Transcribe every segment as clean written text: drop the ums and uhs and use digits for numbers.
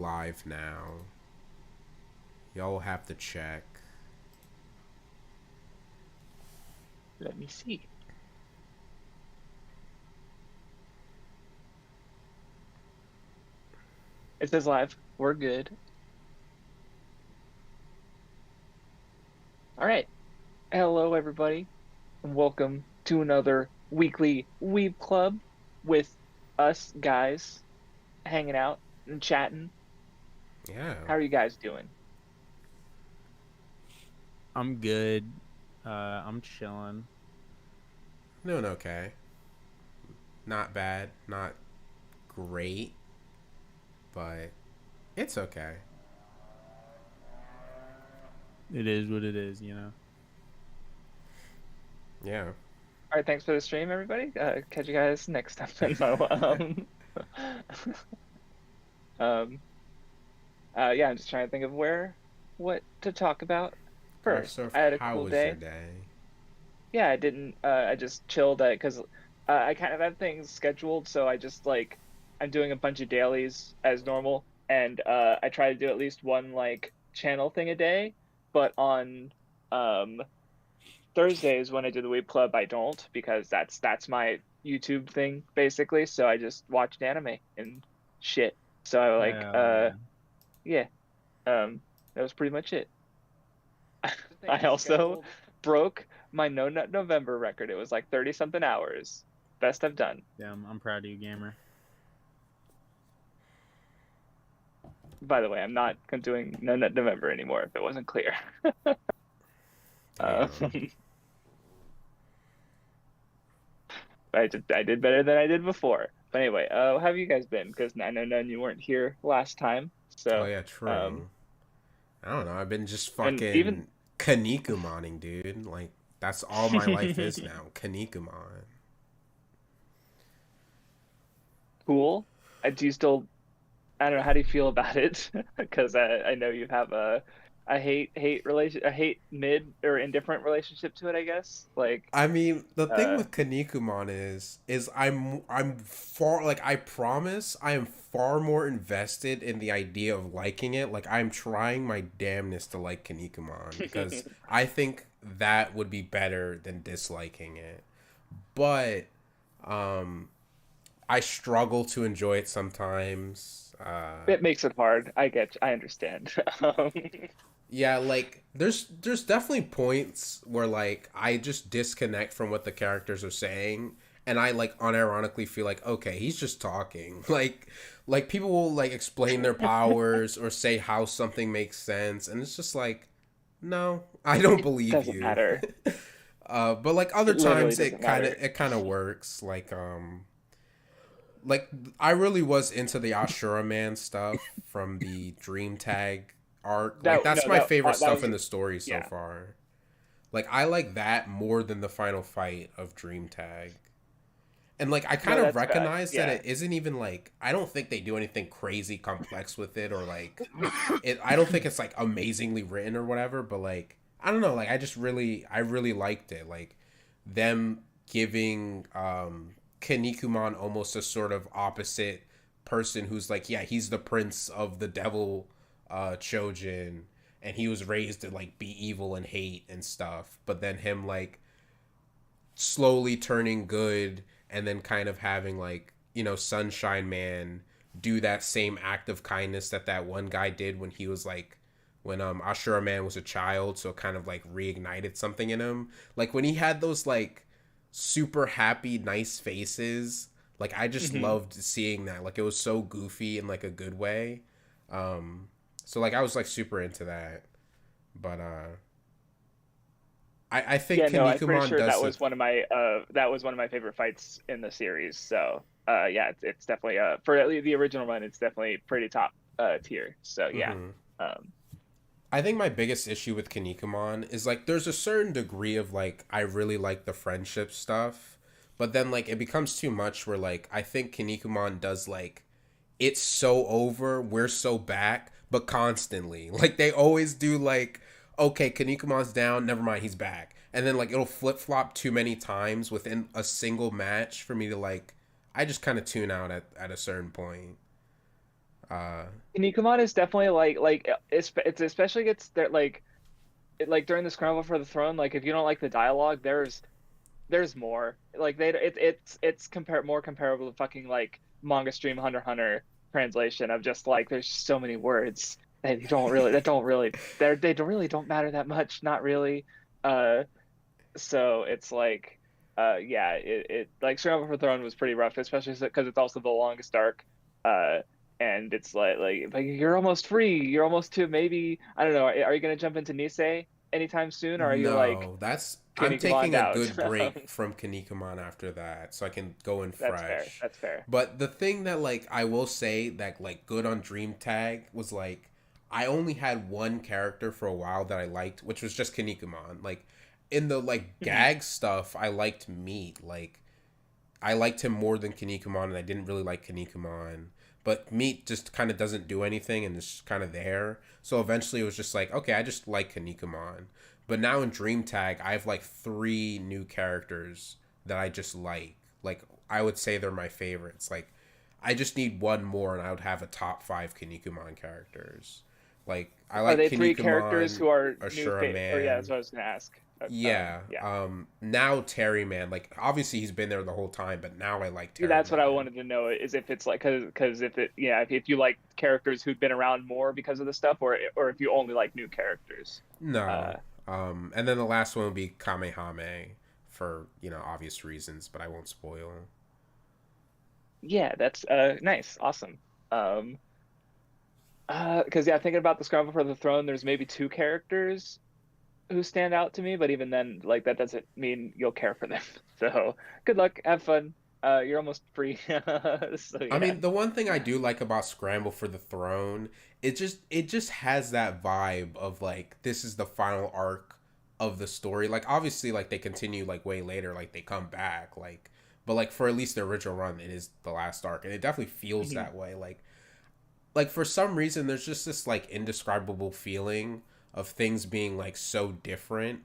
Live now. Y'all have to check. Let me see. It says live. We're good. All right. Hello, everybody, and welcome to another weekly Weeb Club with us guys hanging out and chatting. Yeah. How are you guys doing? I'm good. I'm chilling. Doing okay. Not bad. Not great. But it's okay. It is what it is, you know. Yeah. All right. Thanks for the stream, everybody. Catch you guys next time. No, um, yeah, I'm just trying to think of what to talk about first. Craftsdwarf, I had a how cool was your day. day? Yeah, I didn't. I just chilled because I kind of have things scheduled, so I'm doing a bunch of dailies as normal, and I try to do at least one like channel thing a day. But on um Thursdays when I do the Weeb Club, I don't because that's my YouTube thing basically. So I just watched anime and shit. So I Hell yeah. yeah, that was pretty much it. I also broke my No Nut November record. It was like 30 something hours. Best I've done. Damn, I'm proud of you, gamer. By the way, I'm not doing No Nut November anymore if it wasn't clear. Uh, Damn. I did better than I did before. But anyway, how have you guys been? Because I know none you weren't here last time. Oh, So, yeah, um, true. I don't know. I've been just and even fucking Kinnikumaning, dude. Like, that's all my life is now. Kinnikuman. cool. Do you still I don't know. How do you feel about it? Because I know you have a hate mid or indifferent relationship to it. I guess I mean, the thing uh with Kinnikuman is I'm far like I promise I am far more invested in the idea of liking it. Like I'm trying my damnedest to like Kinnikuman because I think that would be better than disliking it. But um I struggle to enjoy it sometimes. it makes it hard. I understand. Yeah, like there's definitely points where like I just disconnect from what the characters are saying and I like unironically feel like okay, he's just talking. Like people will like explain their powers or say how something makes sense and it's just like no, I don't It believe doesn't you. matter. But like other It literally times doesn't matter. it kind of works like I really was into the Ashura Man stuff from the Dream Tag arc. Like That that's no my that favorite that stuff was in the story so yeah. far. Like I like that more than the final fight of Dream Tag. And like I kind No, of that's recognize that yeah. it isn't even like I don't think they do anything crazy complex with it or like it I don't think it's like amazingly written or whatever, but like I don't know, like I really liked it. Like them giving Kinnikuman almost a sort of opposite person who's like, yeah, he's the prince of the devil Chojin and he was raised to like be evil and hate and stuff, but then him like slowly turning good and then kind of having like, you know, Sunshine Man do that same act of kindness that that one guy did when he was like when Ashura Man was a child, so it kind of like reignited something in him. Like when he had those like super happy nice faces, like I just Hmm. loved seeing that. Like it was so goofy in like a good way. So like I was like super into that. But I think Yeah, no, I'm pretty Kinnikuman sure does it. that was one of my favorite fights in the series. So yeah, it's definitely for at least the original run, it's definitely pretty top tier. So yeah. Mhm. Um I think my biggest issue with Kinnikuman is like there's a certain degree of like I really like the friendship stuff, but then like it becomes too much where like I think Kinnikuman does like it's so over, we're so back, but constantly. Like they always do like okay, Kinnikuman's down, never mind, he's back. And then like it'll flip flop too many times within a single match for me to like I just kind of tune out at a certain point. Kinnikuman is definitely it's especially gets there like during the scramble for the throne. Like if you don't like the dialogue, there's more. Like it's more comparable to fucking like manga stream Hunter x Hunter translation of just like there's so many words they don't really don't matter that much. Not really. Uh, so it's like yeah it like Scramble for the Throne was pretty rough, especially because it's also the longest arc. Uh, and it's like you're almost free. You're almost to maybe I don't know. Are you gonna jump into Nisei anytime soon, or are you like No, that's I'm Kinnikuman taking a out? good break from Kinnikuman after that, so I can go in That's fair. fresh. That's fair. But the thing that like I will say that like good on Dream Tag was like I only had one character for a while that I liked, which was just Kinnikuman. Like in the like Mhm. gag stuff, I liked Meat. Like I liked him more than Kinnikuman, and I didn't really like Kinnikuman. But Meat just kind of doesn't do anything and is kind of there. So eventually it was just like, okay, I just like Kinnikuman. But now in Dream Tag, I have like three new characters that I just like. Like, I would say they're my favorites. Like, I just need one more and I would have a top five Kinnikuman characters. Like, I Are like they three characters Kinnikuman, who are new Ashura or yeah, that's Man. what I was gonna ask. Yeah. Yeah. Now Terry Man, like obviously he's been there the whole time, but now I like Yeah, Terry that's what I Man. wanted to know is if it's like because if it yeah if you like characters who've been around more because of the stuff or if you only like new characters. No. Uh, And then the last one would be Kamehame for, obvious reasons, but I won't spoil. yeah, that's nice, awesome. Um, because yeah, thinking about the Scramble for the Throne, there's maybe two characters who stand out to me, but even then, like that doesn't mean you'll care for them. So good luck, have fun. You're almost free. So I yeah. mean, the one thing I do like about Scramble for the Throne, it just has that vibe of like this is the final arc of the story. Like obviously like they continue like way later, like they come back, like but like for at least the original run, it is the last arc and it definitely feels Mhm. that way. Like for some reason there's just this like indescribable feeling of things being like so different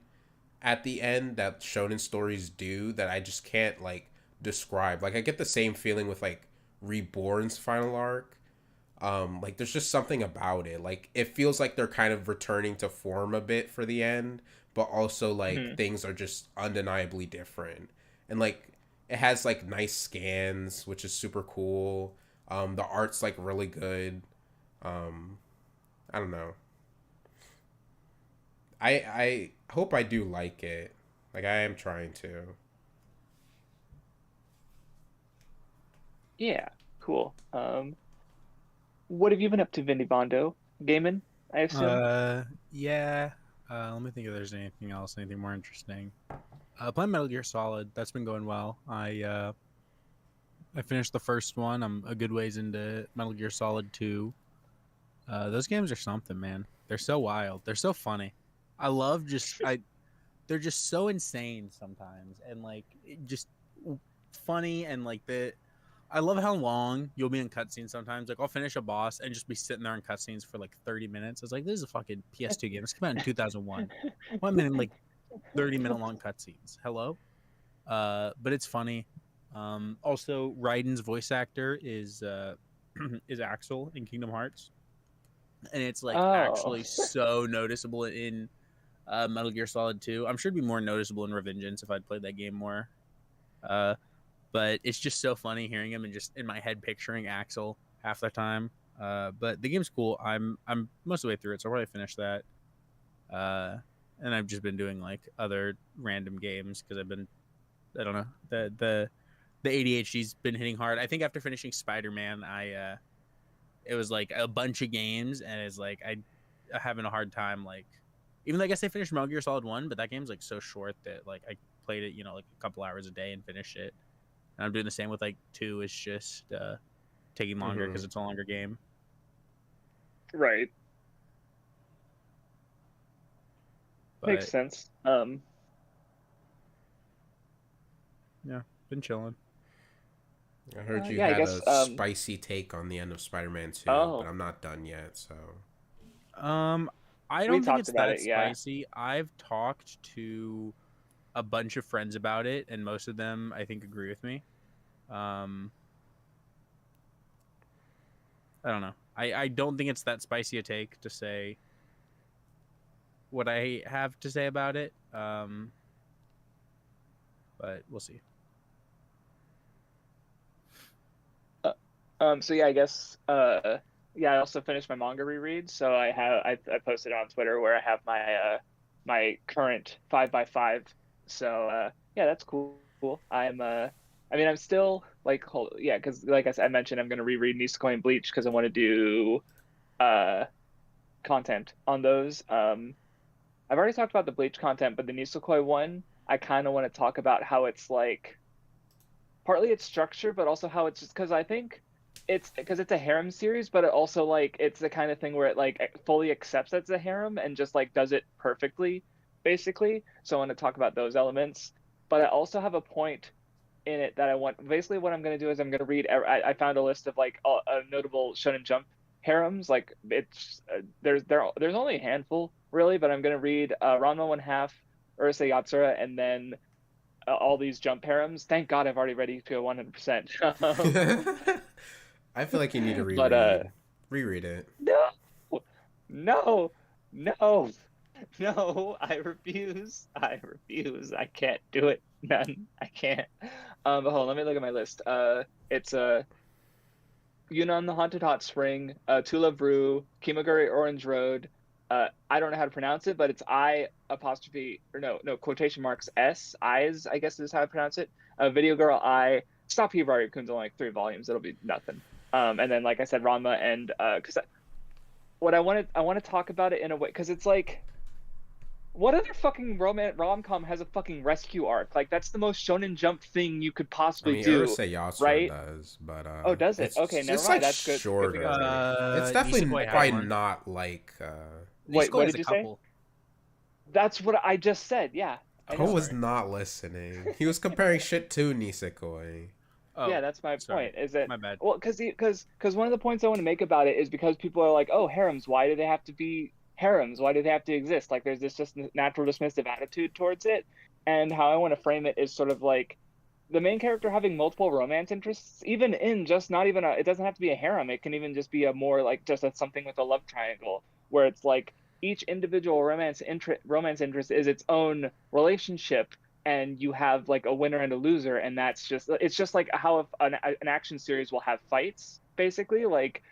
at the end that shonen stories do that I just can't like describe. Like I get the same feeling with like Reborn's final arc. Like there's just something about it. Like it feels like they're kind of returning to form a bit for the end, but also like Mhm. things are just undeniably different. And like it has like nice scans, which is super cool. The art's like really good. Um, I don't know. I hope I do like it. Like I am trying to. Yeah, cool. What have you been up to, Vindy Bondo? Gaming, I assume. Yeah. Let me think if there's anything else, anything more interesting. Playing Metal Gear Solid, that's been going well. I finished the first one. I'm a good ways into Metal Gear Solid 2. Those games are something, man. They're so wild. They're so funny. I love just I they're just so insane sometimes and like just funny and like I love how long you'll be in cutscenes sometimes. Like I'll finish a boss and just be sitting there in cutscenes for like 30 minutes. It's like this is a fucking PS2 game. This came out in 2001. 1 minute like 30-minute long cutscenes. Hello? But it's funny. Also Raiden's voice actor is is Axel in Kingdom Hearts. And it's like Oh, actually so noticeable in Metal Gear Solid 2. I'm sure it'd be more noticeable in Revengeance if I'd played that game more. Uh, but it's just so funny hearing him and just in my head picturing Axel half the time. But the game's cool. I'm most of the way through it, so I'll probably finish that. Uh, and I've just been doing like other random games because I don't know the ADHD's been hitting hard. I think after finishing Spider-Man, it was like a bunch of games and it's like I having a hard time like even though I guess I finished Metal Gear Solid 1, but that game's like so short that like I played it, like a couple hours a day and finished it. And I'm doing the same with like 2. It's just taking longer Mm-hmm. because it's a longer game. right. Makes But sense. yeah, been chilling. I heard you Yeah, I had guess. a spicy take on the end of Spider-Man 2, but Oh, I'm not done yet, so. Um, I we don't think talked it's about that it. Yeah. spicy. I've talked to a bunch of friends about it, and most of them I think agree with me. Um, I don't know. I don't think it's that spicy a take to say what I have to say about it. But we'll see. So yeah, I guess yeah, I also finished my manga reread. So I posted it on Twitter where I have my current 5x5. So yeah, that's cool. I mean, I'm still like yeah, because like I mentioned, I'm gonna reread Nisekoi and Bleach because I want to do uh content on those. I've already talked about the Bleach content, but the Nisekoi one, I kind of want to talk about how it's like partly its structure, but also how it's just because I think it's because it's a harem series, but it also like it's the kind of thing where it like fully accepts that it's a harem and just like does it perfectly, basically. So I want to talk about those elements, but I also have a point in it that I want. Basically, what I'm going to do is I'm going to read. I found a list of like notable Shonen Jump harems. Like it's there's only a handful really, but I'm going to read Ranma One Half, Urusei Yatsura, and then all these jump harems. Thank God I've already read Ikko 100%. I feel like you need to But reread it. no, no, no, no. I refuse. I refuse. I can't do it. None. I can't. But hold on, let me look at my list. It's Yunnan the Haunted Hot Spring, Tula Vru, Kimaguri Orange Road. I don't know how to pronounce it, but it's I apostrophe or no quotation marks S eyes, I guess is how I pronounce it. Video Girl I. Stop Hibari Kun's only like 3 volumes. It'll be nothing. And then like I said, Ranma and because what I want to talk about it in a way because it's like what other fucking rom-com has a fucking rescue arc? Like that's the most Shonen Jump thing you could possibly do. Urusei Yatsura right? Does, but oh, does it? Okay, never mind. Like that's good. Shorter. It's definitely probably not like. Wait, what did you say? That's what I just said. Yeah. Who was not listening? He was comparing shit to Nisekoi. Oh, yeah, that's my point. Is that my bad? Well, because one of the points I want to make about it is because people are like, oh, harems. Why do they have to be harems? Why do they have to exist? Like, there's this just natural dismissive attitude towards it. And how I want to frame it is sort of like the main character having multiple romance interests, even in just not even it doesn't have to be a harem. It can even just be a more like just something with a love triangle where it's like each individual romance interest is its own relationship, and you have like a winner and a loser, and it's just like how an action series will have fights basically. Like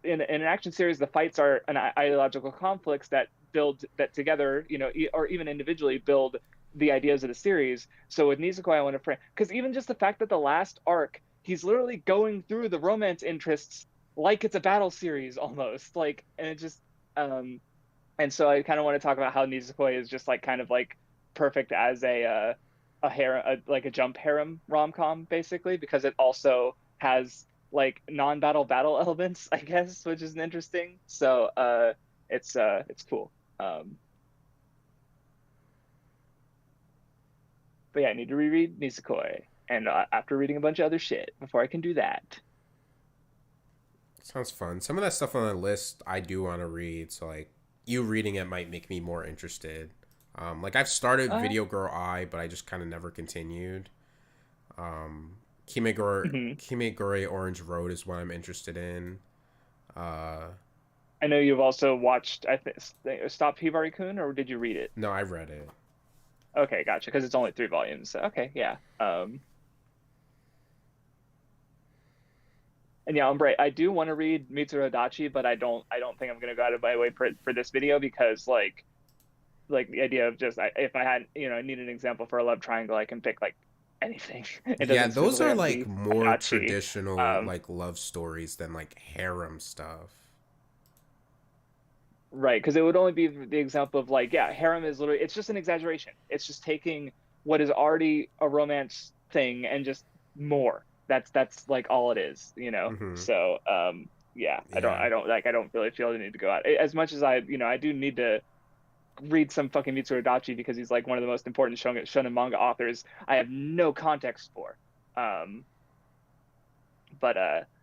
in an action series, the fights are an ideological conflicts that build that together, or even individually build the ideas of the series. So with Nisekoi, I want to frame because even just the fact that the last arc, he's literally going through the romance interests like it's a battle series almost, like, and it just and so I kind of want to talk about how Nisekoi is just like kind of like perfect as a harem, like a jump harem rom-com basically, because it also has like non-battle battle elements, I guess, which is interesting. So it's cool. But yeah, I need to reread Nisekoi, and after reading a bunch of other shit before I can do that. Sounds fun. Some of that stuff on the list I do want to read, so like you reading it might make me more interested. Like I've started Video Girl I, but I just kind of never continued. Kimagure Orange Road is what I'm interested in. I know you've also watched Stop Hibari-kun, or did you read it? No, I read it. Okay, gotcha. Because it's only 3 volumes. So, okay, yeah. And yeah, Umbre, I do want to read Mitsuru Adachi, but I don't think I'm gonna go out of my way for this video because like the idea of just if I had I need an example for a love triangle, I can pick like anything. Yeah, those are like more Adachi. Traditional like love stories than like harem stuff. Right, because it would only be the example of like, yeah, harem is literally, it's just an exaggeration. It's just taking what is already a romance thing and just more. That's like all it is, Mm-hmm. So yeah, I don't really feel the need to go out as much as I do need to read some fucking Mitsuru Adachi because he's like one of the most important shonen manga authors I have no context for. But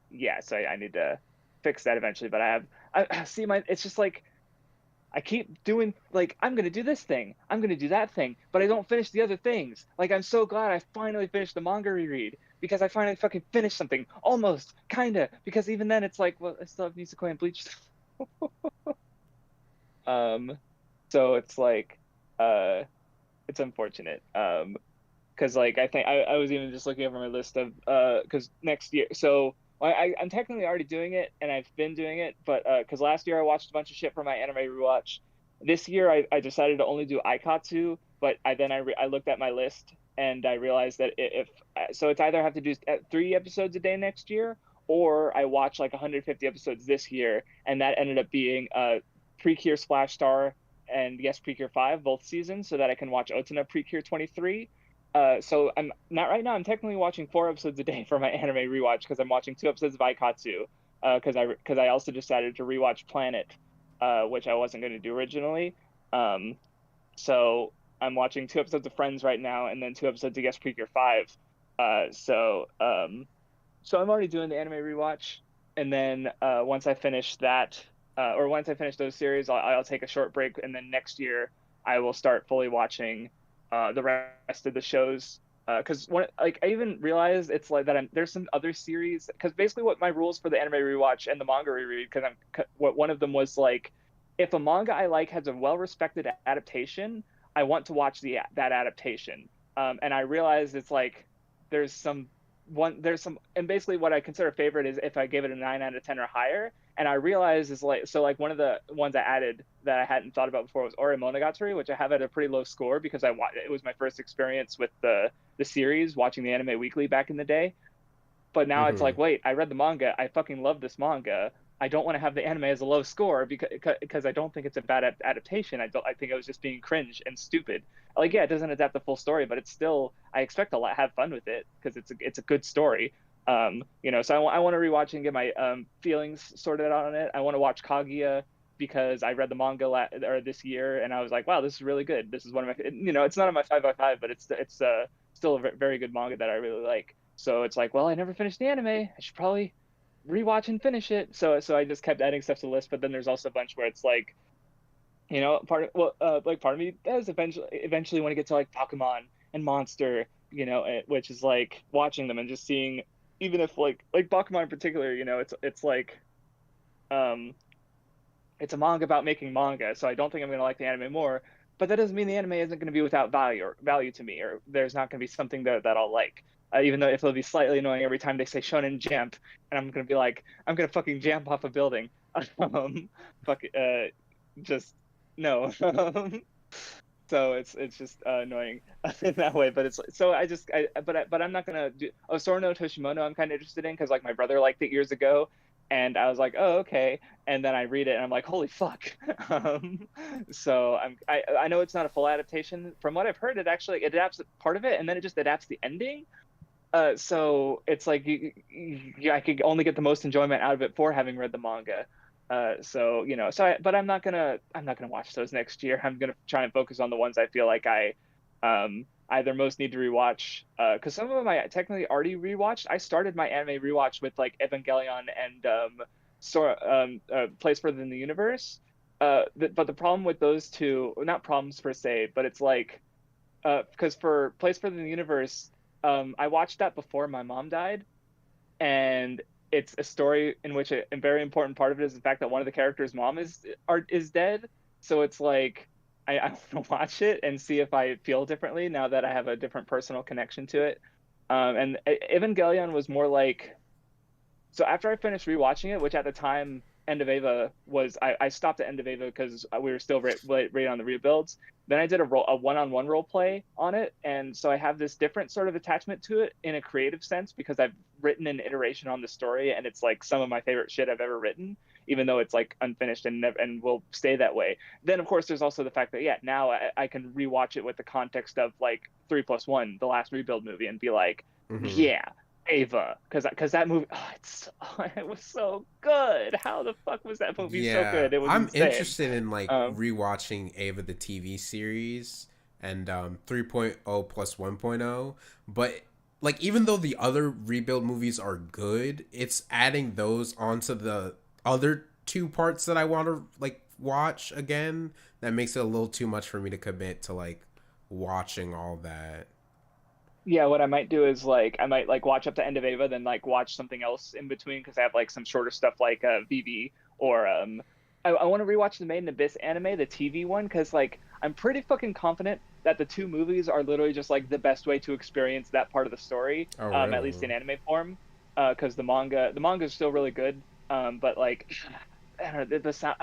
yeah, so I need to fix that eventually. But I see it's just like I keep doing like I'm gonna do this thing, I'm gonna do that thing, but I don't finish the other things. Like I'm so glad I finally finished the manga reread, because I finally fucking finished something, almost, kinda, because even then it's like, well, I still have Nisekoi and Bleach. um, so it's like, it's unfortunate. Because like I think I was even just looking over my list of because next year, so I'm technically already doing it and I've been doing it, but because last year I watched a bunch of shit for my anime rewatch. This year I decided to only do Aikatsu, but I looked at my list and I realized that if so it's either I have to do 3 episodes a day next year, or I watch like 150 episodes this year, and that ended up being Precure Splash Star and yes Precure 5 both seasons, so that I can watch Otana Precure 23. So I'm not right now. I'm technically watching 4 episodes a day for my anime rewatch because I'm watching 2 episodes of Aikatsu. Because I also decided to rewatch Planet, which I wasn't going to do originally. Um, so I'm watching 2 episodes of Friends right now, and then 2 episodes of Guest Precure 5. So I'm already doing the anime rewatch, and then once I finish that, or once I finish those series, I'll take a short break, and then next year I will start fully watching the rest of the shows. Because like I even realized it's like that there's some other series, because basically what my rules for the anime rewatch and the manga reread, because what one of them was like, if a manga I like has a well respected adaptation, I want to watch that adaptation. And I realized it's like there's some and basically what I consider a favorite is if I give it a 9 out of 10 or higher. And I realized is like, so like one of the ones I added that I hadn't thought about before was Ore Monogatari, which I have at a pretty low score because it was my first experience with the series, watching the anime weekly back in the day. But now it's Mm-hmm. like, wait, I read the manga, I fucking love this manga. I don't want to have the anime as a low score because I don't think it's a bad adaptation. I think it was just being cringe and stupid. Like, yeah, it doesn't adapt the full story, but it's still, I expect to have fun with it because it's a good story. So I want to rewatch and get my feelings sorted out on it. I want to watch Kaguya because I read the manga or this year, and I was like, wow, this is really good. This is one of my, it's not on my 5 by 5, but it's still a very good manga that I really like. So it's like, well, I never finished the anime. I should probably rewatch and finish it. So I just kept adding stuff to the list. But then there's also a bunch where it's like, part of me does eventually want to get to like Pokemon and Monster, which is like watching them and just seeing, even if like Pokemon in particular, it's like, um, it's a manga about making manga, so I don't think I'm gonna like the anime more. But that doesn't mean the anime isn't going to be without value to me, or there's not going to be something there that I'll like. Even though if it'll be slightly annoying every time they say Shonen Jump, and I'm going to be like, I'm going to fucking jump off a building. um, fuck, just no. So it's just annoying in that way. But it's so but I'm not gonna do. Oh, Sora no Toshimono I'm kind of interested in because like my brother liked it years ago, and I was like, oh okay. And then I read it and I'm like, holy fuck. um, so I know it's not a full adaptation. From what I've heard, it adapts part of it and then it just adapts the ending. So it's like I could only get the most enjoyment out of it for having read the manga. But I'm not gonna watch those next year. I'm gonna try and focus on the ones I feel like I either most need to rewatch. Because some of them I technically already rewatched. I started my anime rewatch with like Evangelion and Place Further in the Universe. But the problem with those two, not problems per se, but it's like because for Place Further in the Universe, I watched that before my mom died, and it's a story in which a very important part of it is the fact that one of the characters' mom is dead. So it's like I want to watch it and see if I feel differently now that I have a different personal connection to it. And Evangelion was more like, so after I finished rewatching it, which at the time End of Ava was, I stopped at End of Ava because we were still right on the rebuilds. Then I did a one-on-one role play on it, and so I have this different sort of attachment to it in a creative sense because I've written an iteration on the story, and it's like some of my favorite shit I've ever written, even though it's like unfinished and will stay that way. Then of course there's also the fact that now I can rewatch it with the context of like 3+1, the last rebuild movie, and be like, Mm-hmm. yeah, Ava, because that movie, it was so good. How the fuck was that movie so Yeah, good? It was I'm insane. interested in like Um, rewatching Ava the TV series and 3.0 plus 1.0, but like even though the other rebuild movies are good, it's adding those onto the other two parts that I want to like watch again that makes it a little too much for me to commit to like watching all that. Yeah, what I might do is like I might like watch up to End of Ava, then like watch something else in between because I have like some shorter stuff like VV or I want to rewatch the Made in Abyss anime, the TV one, because like I'm pretty fucking confident that the two movies are literally just like the best way to experience that part of the story, Oh, at least really? in anime form, because the manga is still really good, but like I don't know the sound.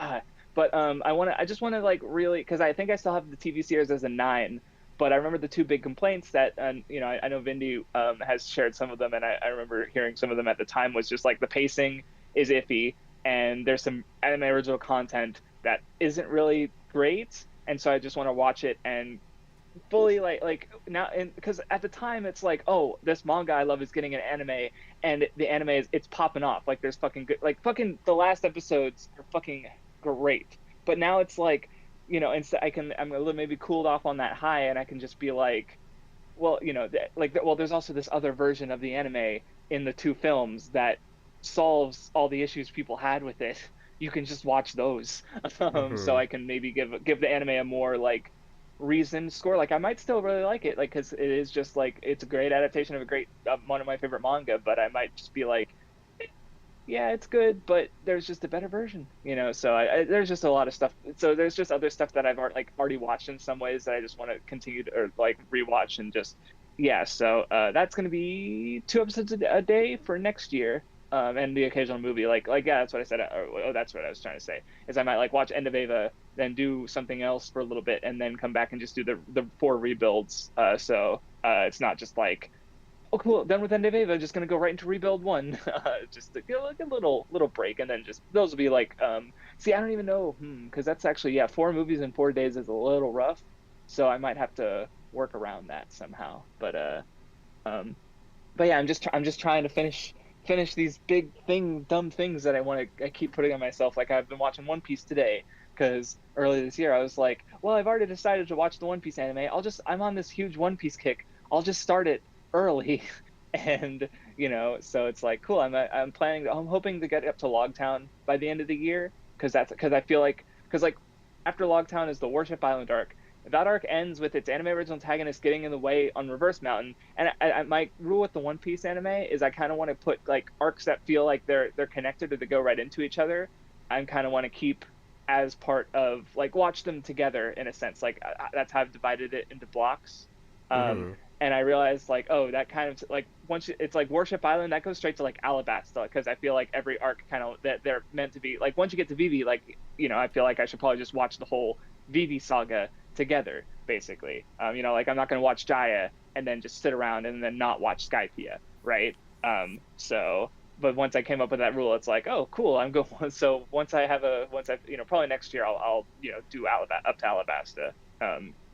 But I just want to like really because I think I still have the TV series as a nine, but I remember the two big complaints that, and I know Vindy has shared some of them, and I remember hearing some of them at the time was just like the pacing is iffy, and there's some anime original content that isn't really great, and so I just want to watch it and fully like now, and because at the time it's like, oh, this manga I love is getting an anime, and the anime is it's popping off, like there's fucking good, like fucking the last episodes are fucking great, but now it's like, and so I'm a little maybe cooled off on that high, and I can just be like, well, well, there's also this other version of the anime in the two films that solves all the issues people had with it. You can just watch those. So Mm-hmm. I can maybe give the anime a more like reasoned score. Like I might still really like it, like because it is just like it's a great adaptation of a great one of my favorite manga. But I might just be like, yeah, it's good, but there's just a better version. So there's just a lot of stuff. So there's just other stuff that I've already watched in some ways that I just want to continue to, or like rewatch and just, yeah. So that's gonna be two episodes a day for next year. And the occasional movie, like yeah, that's what I said. Oh, that's what I was trying to say. Is I might like watch End of Ava, then do something else for a little bit, and then come back and just do the four rebuilds. So it's not just like, oh, cool. Done with End of Ava. Just gonna go right into Rebuild One. Just to get like a little break, and then just those will be like. See, I don't even know, because that's actually, yeah, 4 movies in 4 days is a little rough, so I might have to work around that somehow. Um, but yeah, I'm just trying to finish these big dumb things that I keep putting on myself. Like I've been watching One Piece today because earlier this year I was like, well, I've already decided to watch the One Piece anime. I'm on this huge One Piece kick. I'll just start it early, and so it's like cool. I'm hoping to get up to Logtown by the end of the year because I feel like because after Logtown is the Warship Island arc. That arc ends with its anime original antagonist getting in the way on Reverse Mountain, and my rule with the One Piece anime is I kind of want to put like arcs that feel like they're connected or they go right into each other. I kind of want to keep as part of like watch them together in a sense. Like that's how I've divided it into blocks. Um, Mm-hmm. and I realized like, oh, that kind of like it's like Warship Island that goes straight to like Alabasta because I feel like every arc kind of that they're meant to be like once you get to Vivi, like I feel like I should probably just watch the whole Vivi saga together basically. Like I'm not going to watch Jaya and then just sit around and then not watch Skypiea, right? So, but once I came up with that rule, it's like, oh, cool, I'm going. So once I, probably next year, I'll do up to Alabasta,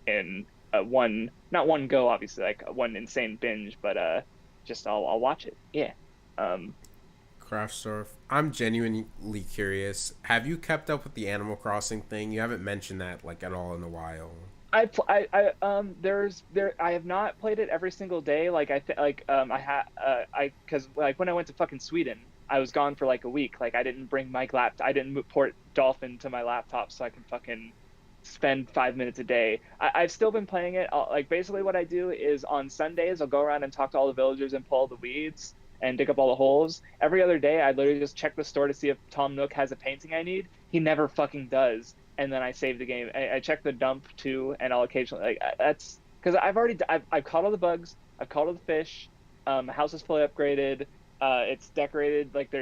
in one, not one go, obviously, like one insane binge, but just I'll watch it. Yeah. Um, Craftsdwarf. I'm genuinely curious. Have you kept up with the Animal Crossing thing? You haven't mentioned that like at all in a while. I have not played it every single day. Like I because like when I went to fucking Sweden, I was gone for like a week. Like I didn't bring my laptop. I didn't port Dolphin to my laptop so I can fucking spend 5 minutes a day. I've still been playing it. Like basically what I do is on Sundays I'll go around and talk to all the villagers and pull all the weeds and dig up all the holes. Every other day I literally just check the store to see if Tom Nook has a painting I need. He never fucking does. And then I save the game. I check the dump too, and I'll occasionally that's because I've caught all the bugs. I've caught all the fish. The house is fully upgraded. It's decorated. Like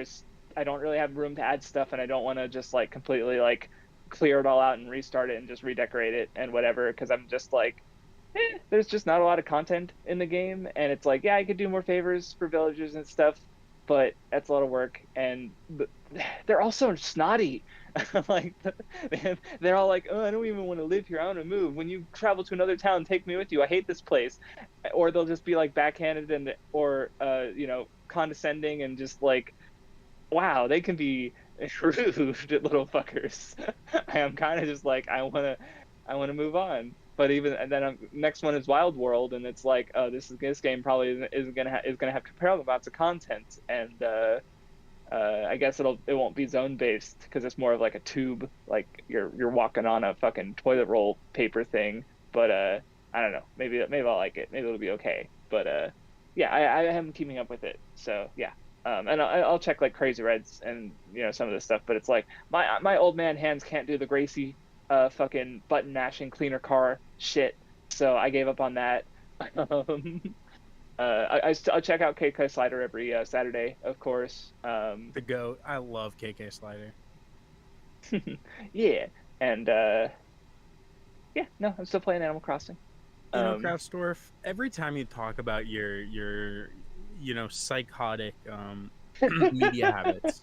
I don't really have room to add stuff, and I don't want to just like completely like clear it all out and restart it and just redecorate it and whatever because I'm just like, there's just not a lot of content in the game, and it's like, yeah, I could do more favors for villagers and stuff, but that's a lot of work, and they're also snotty. Like they're all like, oh, I don't even want to live here. I want to move. When you travel to another town, take me with you. I hate this place. Or they'll just be like backhanded and or condescending and just like, wow, they can be rude little fuckers. I am kind of just like I want to move on. But even and then next one is Wild World, and it's like, oh, this game probably is gonna have comparable amounts of content, and I guess it won't be zone based because it's more of like a tube, like you're walking on a fucking toilet roll paper thing. But I don't know, maybe I'll like it. Maybe it'll be okay. But yeah, I am keeping up with it. So yeah. And I'll check like Crazy Reds and some of this stuff, but it's like my old man hands can't do the Gracie fucking button mashing cleaner car shit, so I gave up on that. um, I'll check out KK Slider every Saturday, of course. The goat. I love KK Slider. Yeah, and yeah, no, I'm still playing Animal Crossing. Craftsdwarf, every time you talk about your psychotic media habits,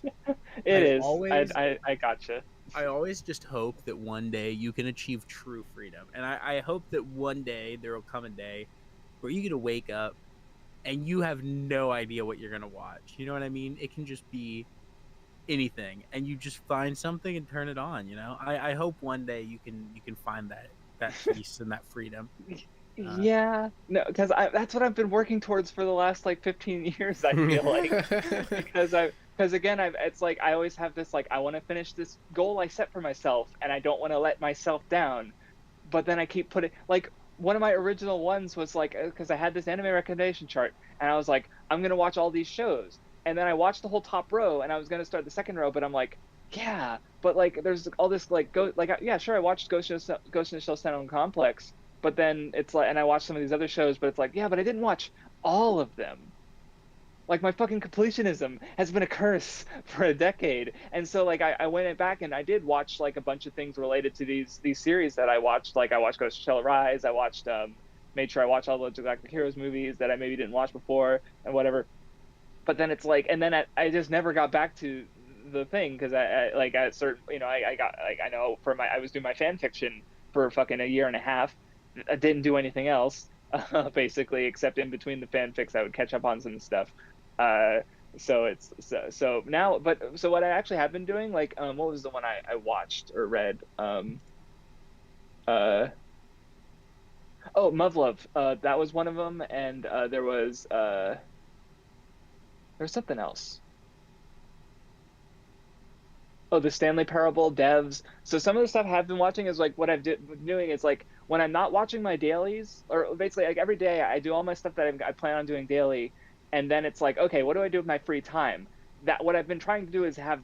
it I is. always I gotcha. I always just hope that one day you can achieve true freedom. And I hope that one day there will come a day where you get to wake up and you have no idea what you're going to watch. You know what I mean? It can just be anything, and you just find something and turn it on. I hope one day you can find that peace and that freedom. Yeah, no, because that's what I've been working towards for the last like 15 years. I feel like because again, it's like I always have this like I want to finish this goal I set for myself, and I don't want to let myself down. But then I keep putting like one of my original ones was like because I had this anime recommendation chart, and I was like I'm gonna watch all these shows, and then I watched the whole top row, and I was gonna start the second row, but I'm like yeah, but like there's all this like yeah, sure, I watched Ghost in the Shell Sound Complex. But then it's like, and I watched some of these other shows, but it's like, yeah, but I didn't watch all of them. Like my fucking completionism has been a curse for a decade, and so like I went back and I did watch like a bunch of things related to these series that I watched. Like I watched Ghost in the Shell Rise. I watched made sure I watched all the Galactic Heroes movies that I maybe didn't watch before and whatever. But then it's like, and then I just never got back to the thing because I like at certain I got like I know for I was doing my fan fiction for fucking a year and a half. I didn't do anything else, basically, except in between the fanfics, I would catch up on some stuff. So it's so now, but so what I actually have been doing, like, what was the one I watched or read? Oh, Muv-Luv, that was one of them, and there was something else. Oh, the Stanley Parable, Devs. So some of the stuff I have been watching is like what I've been doing is like when I'm not watching my dailies, or basically like every day I do all my stuff that I plan on doing daily, and then it's like, okay, what do I do with my free time? That what I've been trying to do is have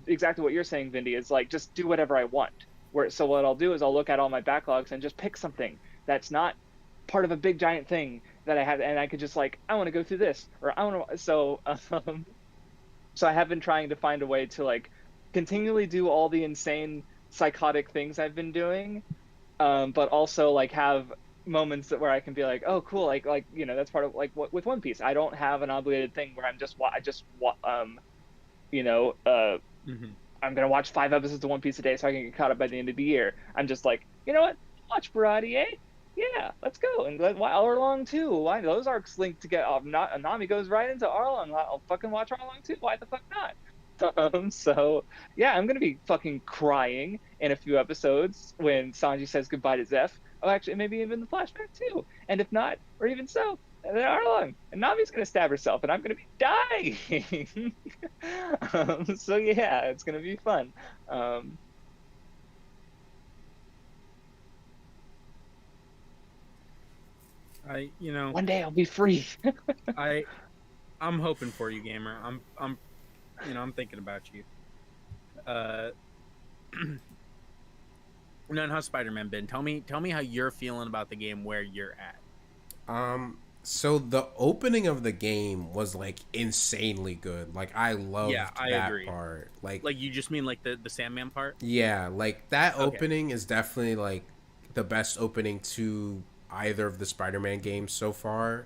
exactly what you're saying, Vindy, is like just do whatever I want. So what I'll do is I'll look at all my backlogs and just pick something that's not part of a big giant thing that I have, and I could just like I want to go through this, or I want to. So I have been trying to find a way to like continually do all the insane psychotic things I've been doing, but also like have moments where I can be like, oh cool, like that's part of like with One Piece. I don't have an obligated thing where I'm gonna watch 5 episodes of One Piece a day so I can get caught up by the end of the year. I'm just like, you know what, watch variety, eh? Yeah, let's go. And Arlong too. Why those arcs linked together? Nami goes right into Arlong. I'll fucking watch Arlong too. Why the fuck not? So yeah, I'm gonna be fucking crying in a few episodes when Sanji says goodbye to Zeph. Oh, actually, maybe even the flashback too. And if not, or even so, then Arlong and Nami's gonna stab herself, and I'm gonna be dying. So yeah, it's gonna be fun. One day I'll be free. I'm hoping for you, gamer. I'm thinking about you. And how's Spider-Man been? Tell me how you're feeling about the game where you're at. So the opening of the game was like insanely good. Like I loved that agree. part. Like you just mean like the Sandman part? Yeah, like that opening is definitely like the best opening to either of the Spider-Man games so far.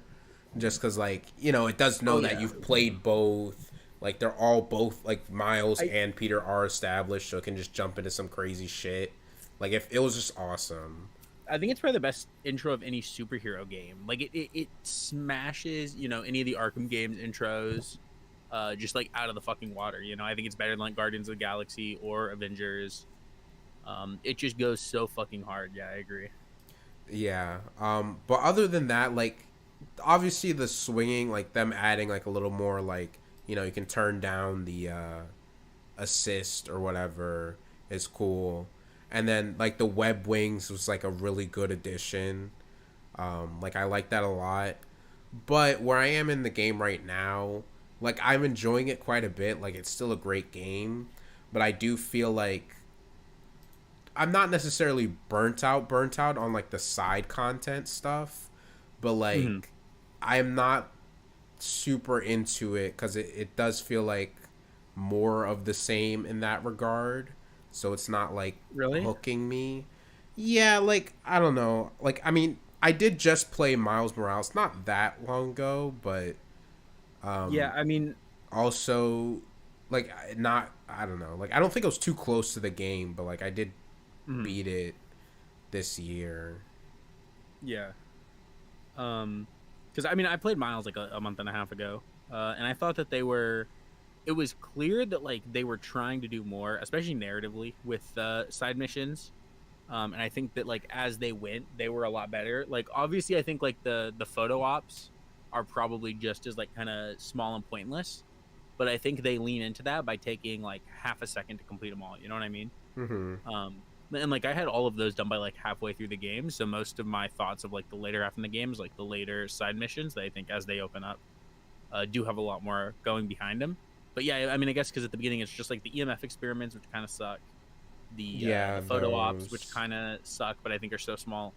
Just because like, it does know that you've played both. Like, they're all both, like, Miles and Peter are established, so it can just jump into some crazy shit. Like, if it was just awesome. I think it's probably the best intro of any superhero game. Like, it smashes, any of the Arkham games intros, just, like, out of the fucking water, I think it's better than, like, Guardians of the Galaxy or Avengers. It just goes so fucking hard. Yeah, I agree. Yeah. But other than that, like, obviously the swinging, like, them adding, like, a little more, like, you can turn down the assist or whatever is cool. And then, like, the web wings was, like, a really good addition. Like, I like that a lot. But where I am in the game right now, like I'm enjoying it quite a bit. Like it's still a great game, but I do feel like I'm not necessarily burnt out on like the side content stuff, but Hmm. like I'm not super into it because it does feel like more of the same in that regard. So it's not like Really? hooking me. Yeah, like I don't know. Like I mean, I did just play Miles Morales not that long ago, but Yeah, I mean, also like not I don't know. Like I don't think I was too close to the game, but like I did mhm, beat it this year. yeah. Because I mean, I played Miles like a month and a half ago, and I thought that they were. It was clear that like they were trying to do more, especially narratively with side missions. And I think that like as they went, they were a lot better. Like obviously, I think like the photo ops are probably just as like kind of small and pointless, but I think they lean into that by taking like half a second to complete them all. You know what I mean? Mm-hmm. And like I had all of those done by like halfway through the game, so most of my thoughts of like the later half in the game is like the later side missions that I think as they open up do have a lot more going behind them. But yeah, I mean, I guess because at the beginning it's just like the EMF experiments, which kind of suck, Yeah, the photo ops, which those. kind of suck, but I think are so small,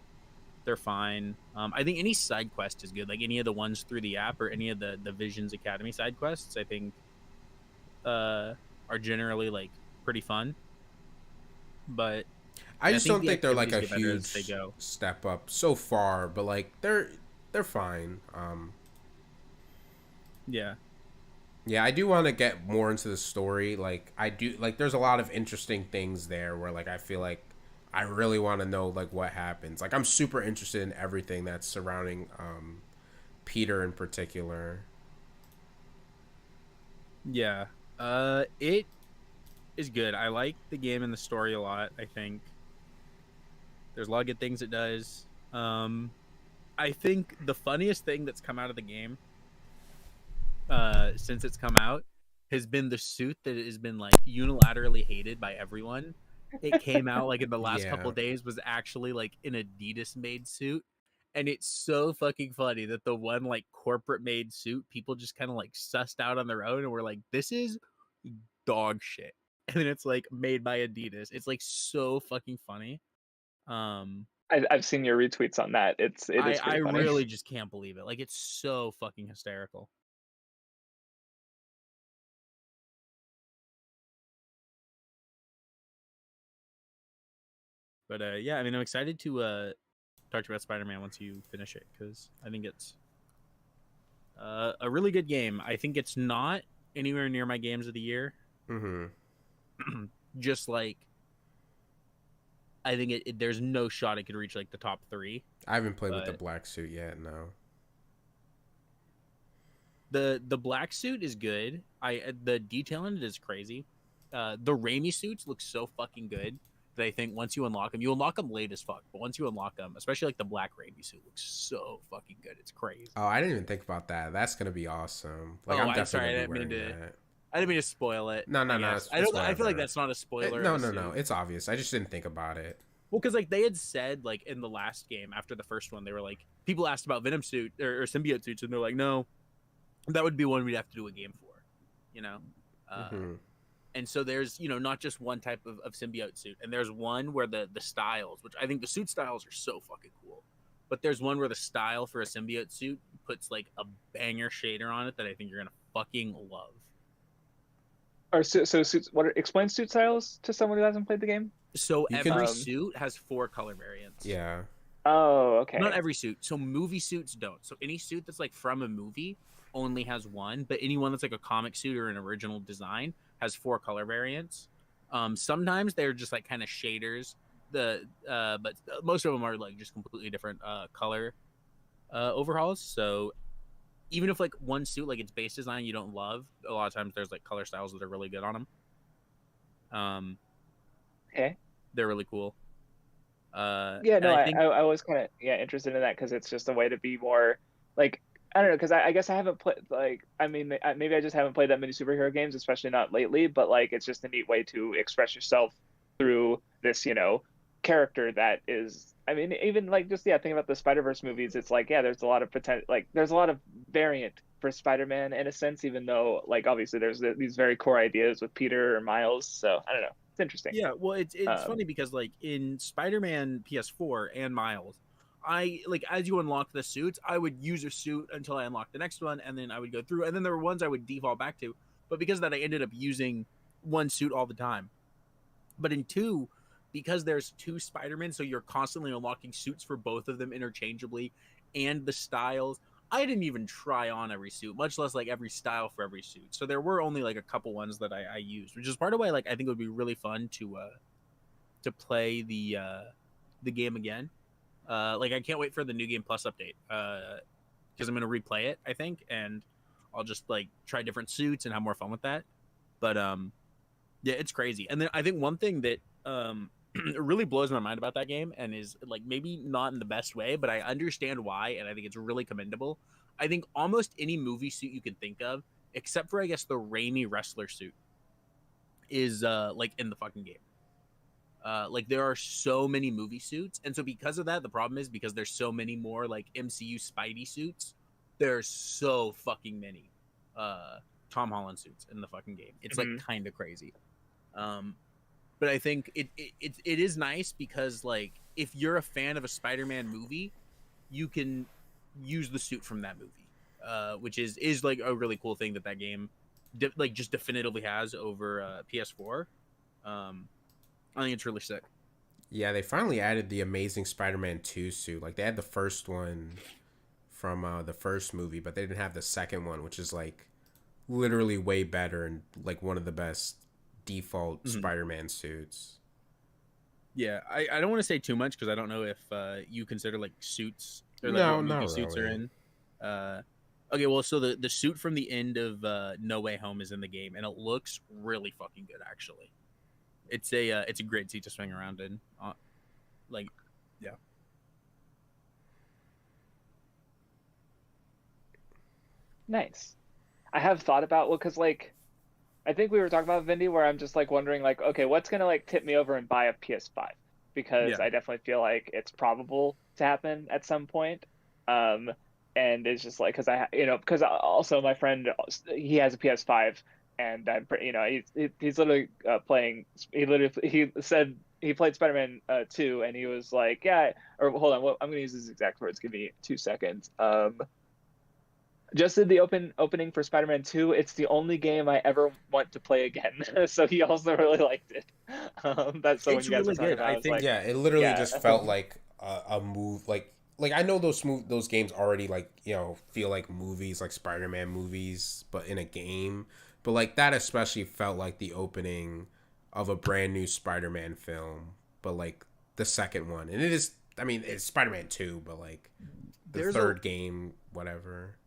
they're fine. I think any side quest is good, like any of the ones through the app or any of the Visions Academy side quests. I think uh, are generally like pretty fun, but I I just think don't the think they're like activities a get better as they huge go. step up so far, but like they're fine. Yeah. Yeah, I do want to get more into the story. Like I do like there's a lot of interesting things there where like I feel like I really want to know like what happens. Like I'm super interested in everything that's surrounding Peter in particular. Yeah. It is good. I like the game and the story a lot. I think there's a lot of good things it does. I think the funniest thing that's come out of the game, since it's come out, has been the suit that has been like unilaterally hated by everyone. It came out like in the last couple Yeah. of days was actually like an Adidas made suit. And it's so fucking funny that the one like corporate made suit people just kind of like sussed out on their own and were like, this is dog shit. And then it's like made by Adidas. It's like so fucking funny. Um I've seen your retweets on that. It is I pretty funny. really just can't believe it. Like it's so fucking hysterical. But yeah, I mean I'm excited to talk to you about Spider-Man once you finish it cuz I think it's a really good game. I think it's not anywhere near my games of the year. Mhm. Just like I think there's no shot it could reach like the top 3, I haven't played with the but black suit yet, no. the black suit is good. The detail in it is crazy. The Raimi suits look so fucking good that I think once you unlock them late as fuck. But once you unlock them, especially like the black Raimi suit, looks so fucking good. It's crazy. Oh, I didn't even think about that. That's going to be awesome. Like Oh, I'm I'm definitely sorry. going to be wearing that. I didn't mean to spoil it. No, no, I no. guess I It's don't. I feel like whatever. that's not a spoiler of No, a no, no. suit. It's obvious. I just didn't think about it. Well, because like they had said like in the last game after the first one, they were like people asked about Venom suit or symbiote suits, and they're like, no, that would be one we'd have to do a game for, you know. Uh, Hmm. and so there's not just one type of symbiote suit, and there's one where the styles, which I think the suit styles are so fucking cool, but there's one where the style for a symbiote suit puts like a banger shader on it that I think you're gonna fucking love. Or so suits. Explain suit styles to someone who hasn't played the game? So You can. every Um. suit has 4 color variants. Yeah. Oh, Not okay. every suit. So movie suits don't. So any suit that's like from a movie only has one, but anyone that's like a comic suit or an original design has 4 color variants. Sometimes they're just like kind of shaders. But most of them are like just completely different color overhauls. So even if like one suit like its base design you don't love, a lot of times there's like color styles that are really good on them. Um, Okay. they're really cool. Yeah. And No, I I think I, I was kind of interested in that because it's just a way to be more like I don't know because I guess I haven't played like I mean maybe I just haven't played that many superhero games, especially not lately. But like it's just a neat way to express yourself through this character that is, I mean, even like just think about the Spider-Verse movies. It's like, yeah, there's a lot of potential, like there's a lot of variant for Spider-Man in a sense, even though like obviously there's these very core ideas with Peter or Miles. So I don't know, it's interesting. Yeah, well, it's funny because like in Spider-Man PS4 and Miles, I like as you unlock the suits, I would use a suit until I unlocked the next one, and then I would go through, and then there were ones I would default back to, but because of that, I ended up using one suit all the time. But in 2, because there's 2 Spider-Man, so you're constantly unlocking suits for both of them interchangeably, and the styles. I didn't even try on every suit, much less like every style for every suit. So there were only like a couple ones that I used, which is part of why like I think it would be really fun to play the game again. Like I can't wait for the New Game Plus update because I'm gonna replay it, I think, and I'll just like try different suits and have more fun with that. But yeah, it's crazy. And then I think one thing that it really blows my mind about that game, and is like maybe not in the best way, but I understand why, and I think it's really commendable. I think almost any movie suit you can think of, except for I guess the Raimi wrestler suit, is like in the fucking game. Like there are so many movie suits, and so because of that, the problem is because there's so many more like MCU Spidey suits. There's so fucking many Tom Holland suits in the fucking game. It's like kind of crazy. But I think it is nice because like if you're a fan of a Spider-Man movie, you can use the suit from that movie, which is like a really cool thing that game like just definitively has over PS4. I think it's really sick. Yeah, they finally added the Amazing Spider-Man 2 suit. Like they had the first one from the first movie, but they didn't have the second one, which is like literally way better and like one of the best default Spider-Man suits. Yeah, I don't want to say too much because I don't know if you consider like suits or like No, what movie not suits really. are in. Okay, well, so the suit from the end of No Way Home is in the game, and it looks really fucking good. Actually, it's a great seat to swing around in. Like, yeah. Nice. I have thought about, well, because like I think we were talking about Vindy, where I'm just like wondering like, okay, what's gonna like tip me over and buy a PS5? Because Yeah. I definitely feel like it's probable to happen at some point. And it's just like because because also my friend, he has a PS5, and I'm pretty, he's literally playing. He said he played Spider-Man 2, and he was like, yeah, or hold on, I'm gonna use his exact words. Give me 2 seconds. Just did the opening for Spider-Man 2. It's the only game I ever want to play again. So he also really liked it. That's so when It's you guys were really talking good. about, I I was think like, Yeah, it literally yeah, just felt like a move. Like I know those games already like feel like movies, like Spider-Man movies, but in a game. But like that especially felt like the opening of a brand new Spider-Man film, but like the second one, and it is. I mean, it's Spider-Man 2, but like the there's third game, whatever.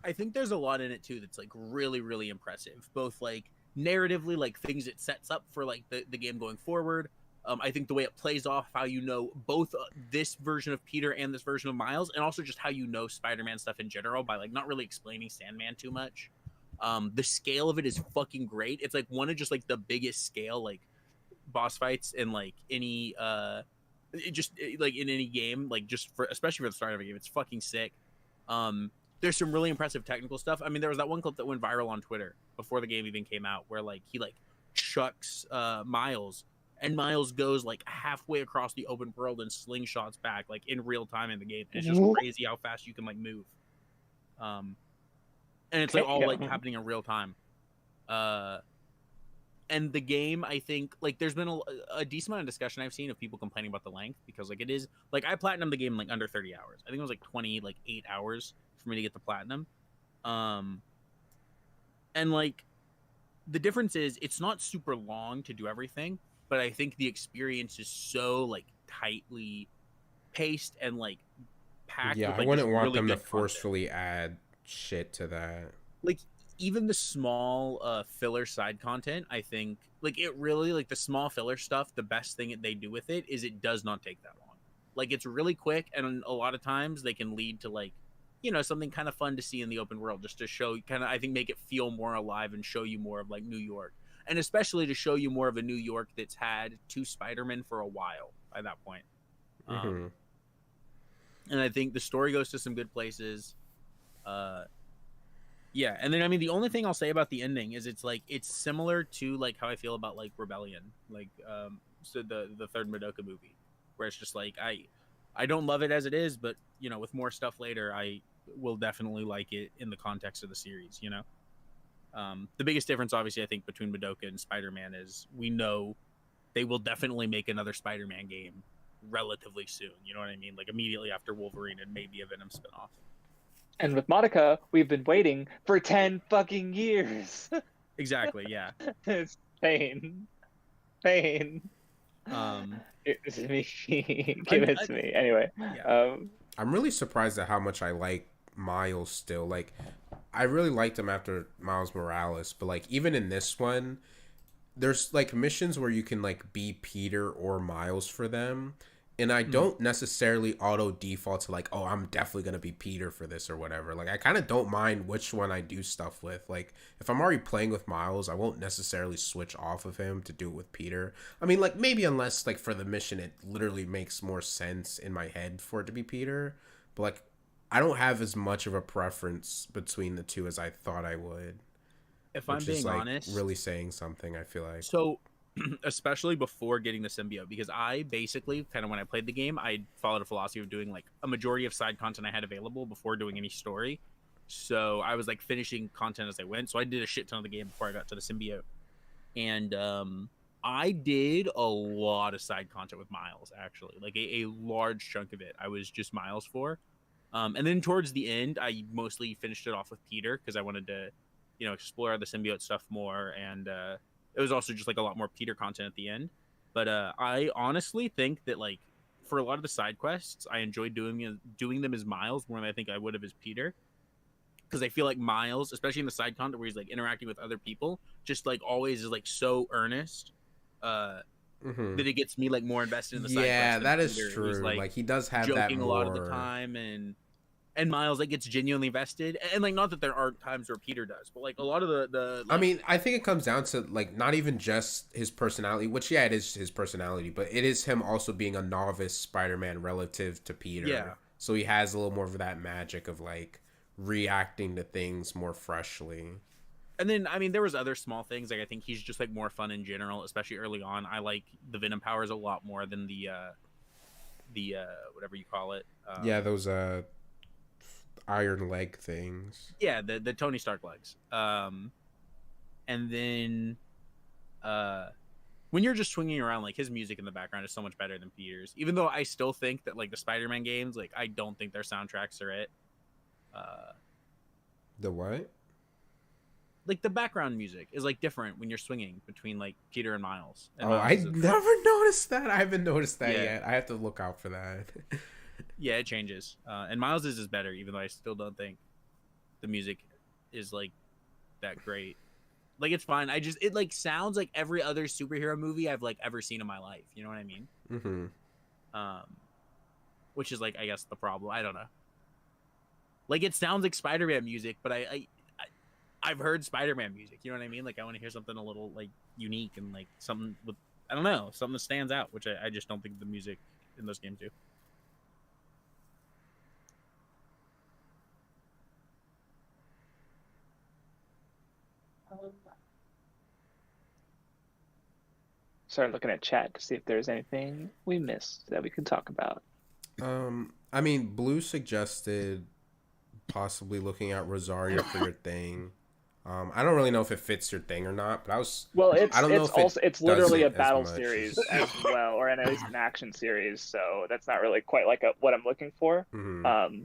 I think there's a lot in it too that's like really, really impressive. Both like narratively, like things it sets up for like the game going forward. I think the way it plays off how both this version of Peter and this version of Miles, and also just how Spider-Man stuff in general by like not really explaining Sandman too much. The scale of it is fucking great. It's like one of just like the biggest scale like boss fights in like any like in any game, like just for especially for the start of a game. It's fucking sick. There's some really impressive technical stuff. I mean, there was that one clip that went viral on Twitter before the game even came out, where like he like chucks Miles, and Miles goes like halfway across the open world and slingshots back like in real time in the game. And it's just crazy how fast you can like move. And it's like all like happening in real time. And the game, I think, like there's been a decent amount of discussion I've seen of people complaining about the length, because like it is like I platinumed the game in like under 30 hours. I think it was like 28 hours for me to get the platinum. And like the difference is it's not super long to do everything, but I think the experience is so like tightly paced and like packed. Yeah, with, I like, wouldn't just want really them to good content. forcefully add shit to that. Like even the small filler side content, I think like it really like the small filler stuff, the best thing that they do with it is it does not take that long. Like it's really quick, and a lot of times they can lead to like something kind of fun to see in the open world, just to show kind of, I think, make it feel more alive and show you more of like New York. and especially to show you more of a New York that's had 2 Spider-Men for a while by that point. And I think the story goes to some good places. Yeah, and then I mean the only thing I'll say about the ending is it's similar to like how I feel about like Rebellion, like so the third Madoka movie, where it's just like I don't love it as it is, but you know, with more stuff later, I will definitely like it in the context of the series, you know. The biggest difference, obviously, I think between Madoka and Spider-Man is we know they will definitely make another Spider-Man game relatively soon. You know what I mean? Like immediately after Wolverine and maybe a Venom spinoff. And with Monica, we've been waiting for 10 fucking years. Exactly. Yeah. It's pain. It's me. Give it to me. Anyway. Yeah. I'm really surprised at how much I like Miles still. Like, I really liked him after Miles Morales, but like even in this one, there's like missions where you can like be Peter or Miles for them, and I don't necessarily auto default to like, oh, I'm definitely gonna be Peter for this or whatever. Like, I kind of don't mind which one I do stuff with. Like, if I'm already playing with Miles, I won't necessarily switch off of him to do it with Peter. I mean, like, maybe unless like for the mission it literally makes more sense in my head for it to be Peter, but like I don't have as much of a preference between the two as I thought I would. If I'm being honest, really saying something, I feel like. So, especially before getting the symbiote, because I basically kind of when I played the game, I followed a philosophy of doing like a majority of side content I had available before doing any story. So I was like finishing content as I went. So I did a shit ton of the game before I got to the symbiote, and I did a lot of side content with Miles. Actually, like a large chunk of it, I was just Miles for. And then towards the end, I mostly finished it off with Peter because I wanted to, you know, explore the symbiote stuff more. And it was also just like a lot more Peter content at the end. But I honestly think that like for a lot of the side quests, I enjoyed doing them as Miles more than I think I would have as Peter. Because I feel like Miles, especially in the side content where he's like interacting with other people, just like always is like so earnest. That it gets me like more invested in the side yeah, that is Peter, true. Like he does have joking that a more... lot of the time, and Miles like gets genuinely invested, and like not that there aren't times where Peter does, but like a lot of the like... I mean, I think it comes down to like not even just his personality, which yeah, it is his personality, but it is him also being a novice Spider-Man relative to Peter. Yeah. So he has a little more of that magic of like reacting to things more freshly. And then, I mean, there was other small things. Like, I think he's just, like, more fun in general, especially early on. I like the Venom powers a lot more than the whatever you call it. Yeah, those iron leg things. Yeah, the Tony Stark legs. And then when you're just swinging around, like, his music in the background is so much better than Peter's. Even though I still think that, like, the Spider-Man games, like, I don't think their soundtracks are it. The what? Like the background music is like different when you're swinging between like Peter and Miles. And I never noticed that. I haven't noticed that Yeah. yet. I have to look out for that. Yeah, it changes. And Miles's is better, even though I still don't think the music is like that great. Like it's fine. It like sounds like every other superhero movie I've like ever seen in my life. You know what I mean? Mm-hmm. Which is like I guess the problem. I don't know. Like it sounds like Spider-Man music, but I've heard Spider-Man music. You know what I mean? Like I want to hear something a little like unique and like something with I don't know, something that stands out, which I just don't think the music in those games do. Started looking at chat to see if there's anything we missed that we could talk about. I mean, Blue suggested possibly looking at Rosario for your thing. I don't really know if it fits your thing or not, but it's literally a battle much. series as well, or at least an action series. So that's not really quite like what I'm looking for. Mm-hmm.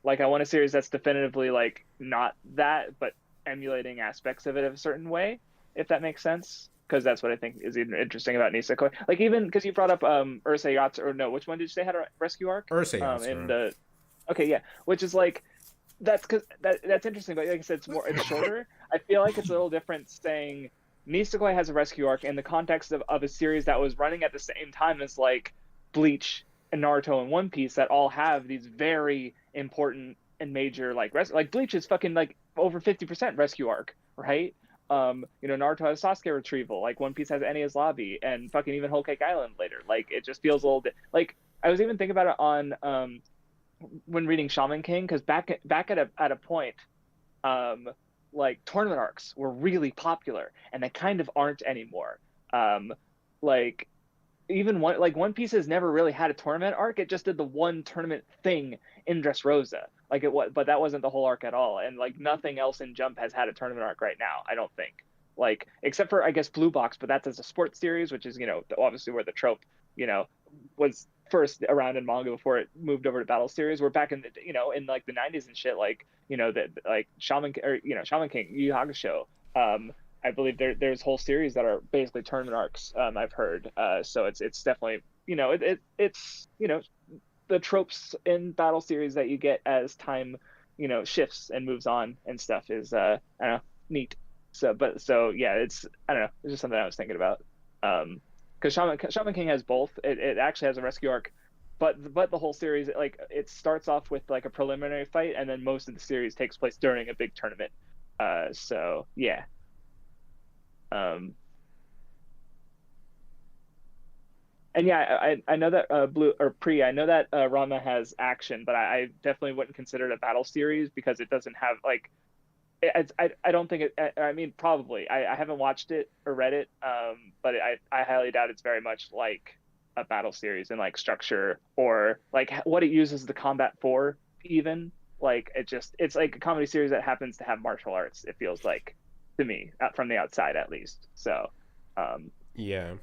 Like I want a series that's definitively like not that, but emulating aspects of it a certain way, if that makes sense. Because that's what I think is even interesting about Nisekoi. Like even because you brought up Urusei Yatsura, or no, which one did you say had a rescue arc? Urusei Yatsura. Okay, yeah, which is like that's interesting, but like I said, it's shorter. I feel like it's a little different saying Nisekoi has a rescue arc in the context of a series that was running at the same time as like Bleach and Naruto and One Piece that all have these very important and major like Bleach is fucking like over 50% rescue arc, right? Naruto has Sasuke retrieval, like One Piece has Enies Lobby, and fucking even Whole Cake Island later. Like it just feels a little bit like I was even thinking about it on when reading Shaman King, because back at a point, like tournament arcs were really popular, and they kind of aren't anymore. Like even One Piece has never really had a tournament arc. It just did the one tournament thing in Dressrosa. Like it was, but that wasn't the whole arc at all. And like nothing else in Jump has had a tournament arc right now, I don't think. Like except for I guess Blue Box, but that's as a sports series, which is obviously where the trope was first around in manga before it moved over to battle series. We're back in the in like the 90s and shit, like that like Shaman King, Yu Yu Hakusho. I believe there's whole series that are basically tournament arcs. I've heard. So it's definitely it's the tropes in battle series that you get as time shifts and moves on and stuff is I don't know, neat. So yeah, it's I don't know, it's just something I was thinking about. Because Shaman King has both. It actually has a rescue arc, but the whole series, like it starts off with like a preliminary fight, and then most of the series takes place during a big tournament. So yeah. And yeah, I know that I know that Ranma has action, but I definitely wouldn't consider it a battle series because it doesn't have like I don't think it. I mean, probably. I haven't watched it or read it, but I highly doubt it's very much like a battle series in like structure or like what it uses the combat for. Even like it's like a comedy series that happens to have martial arts. It feels like to me from the outside at least. So yeah,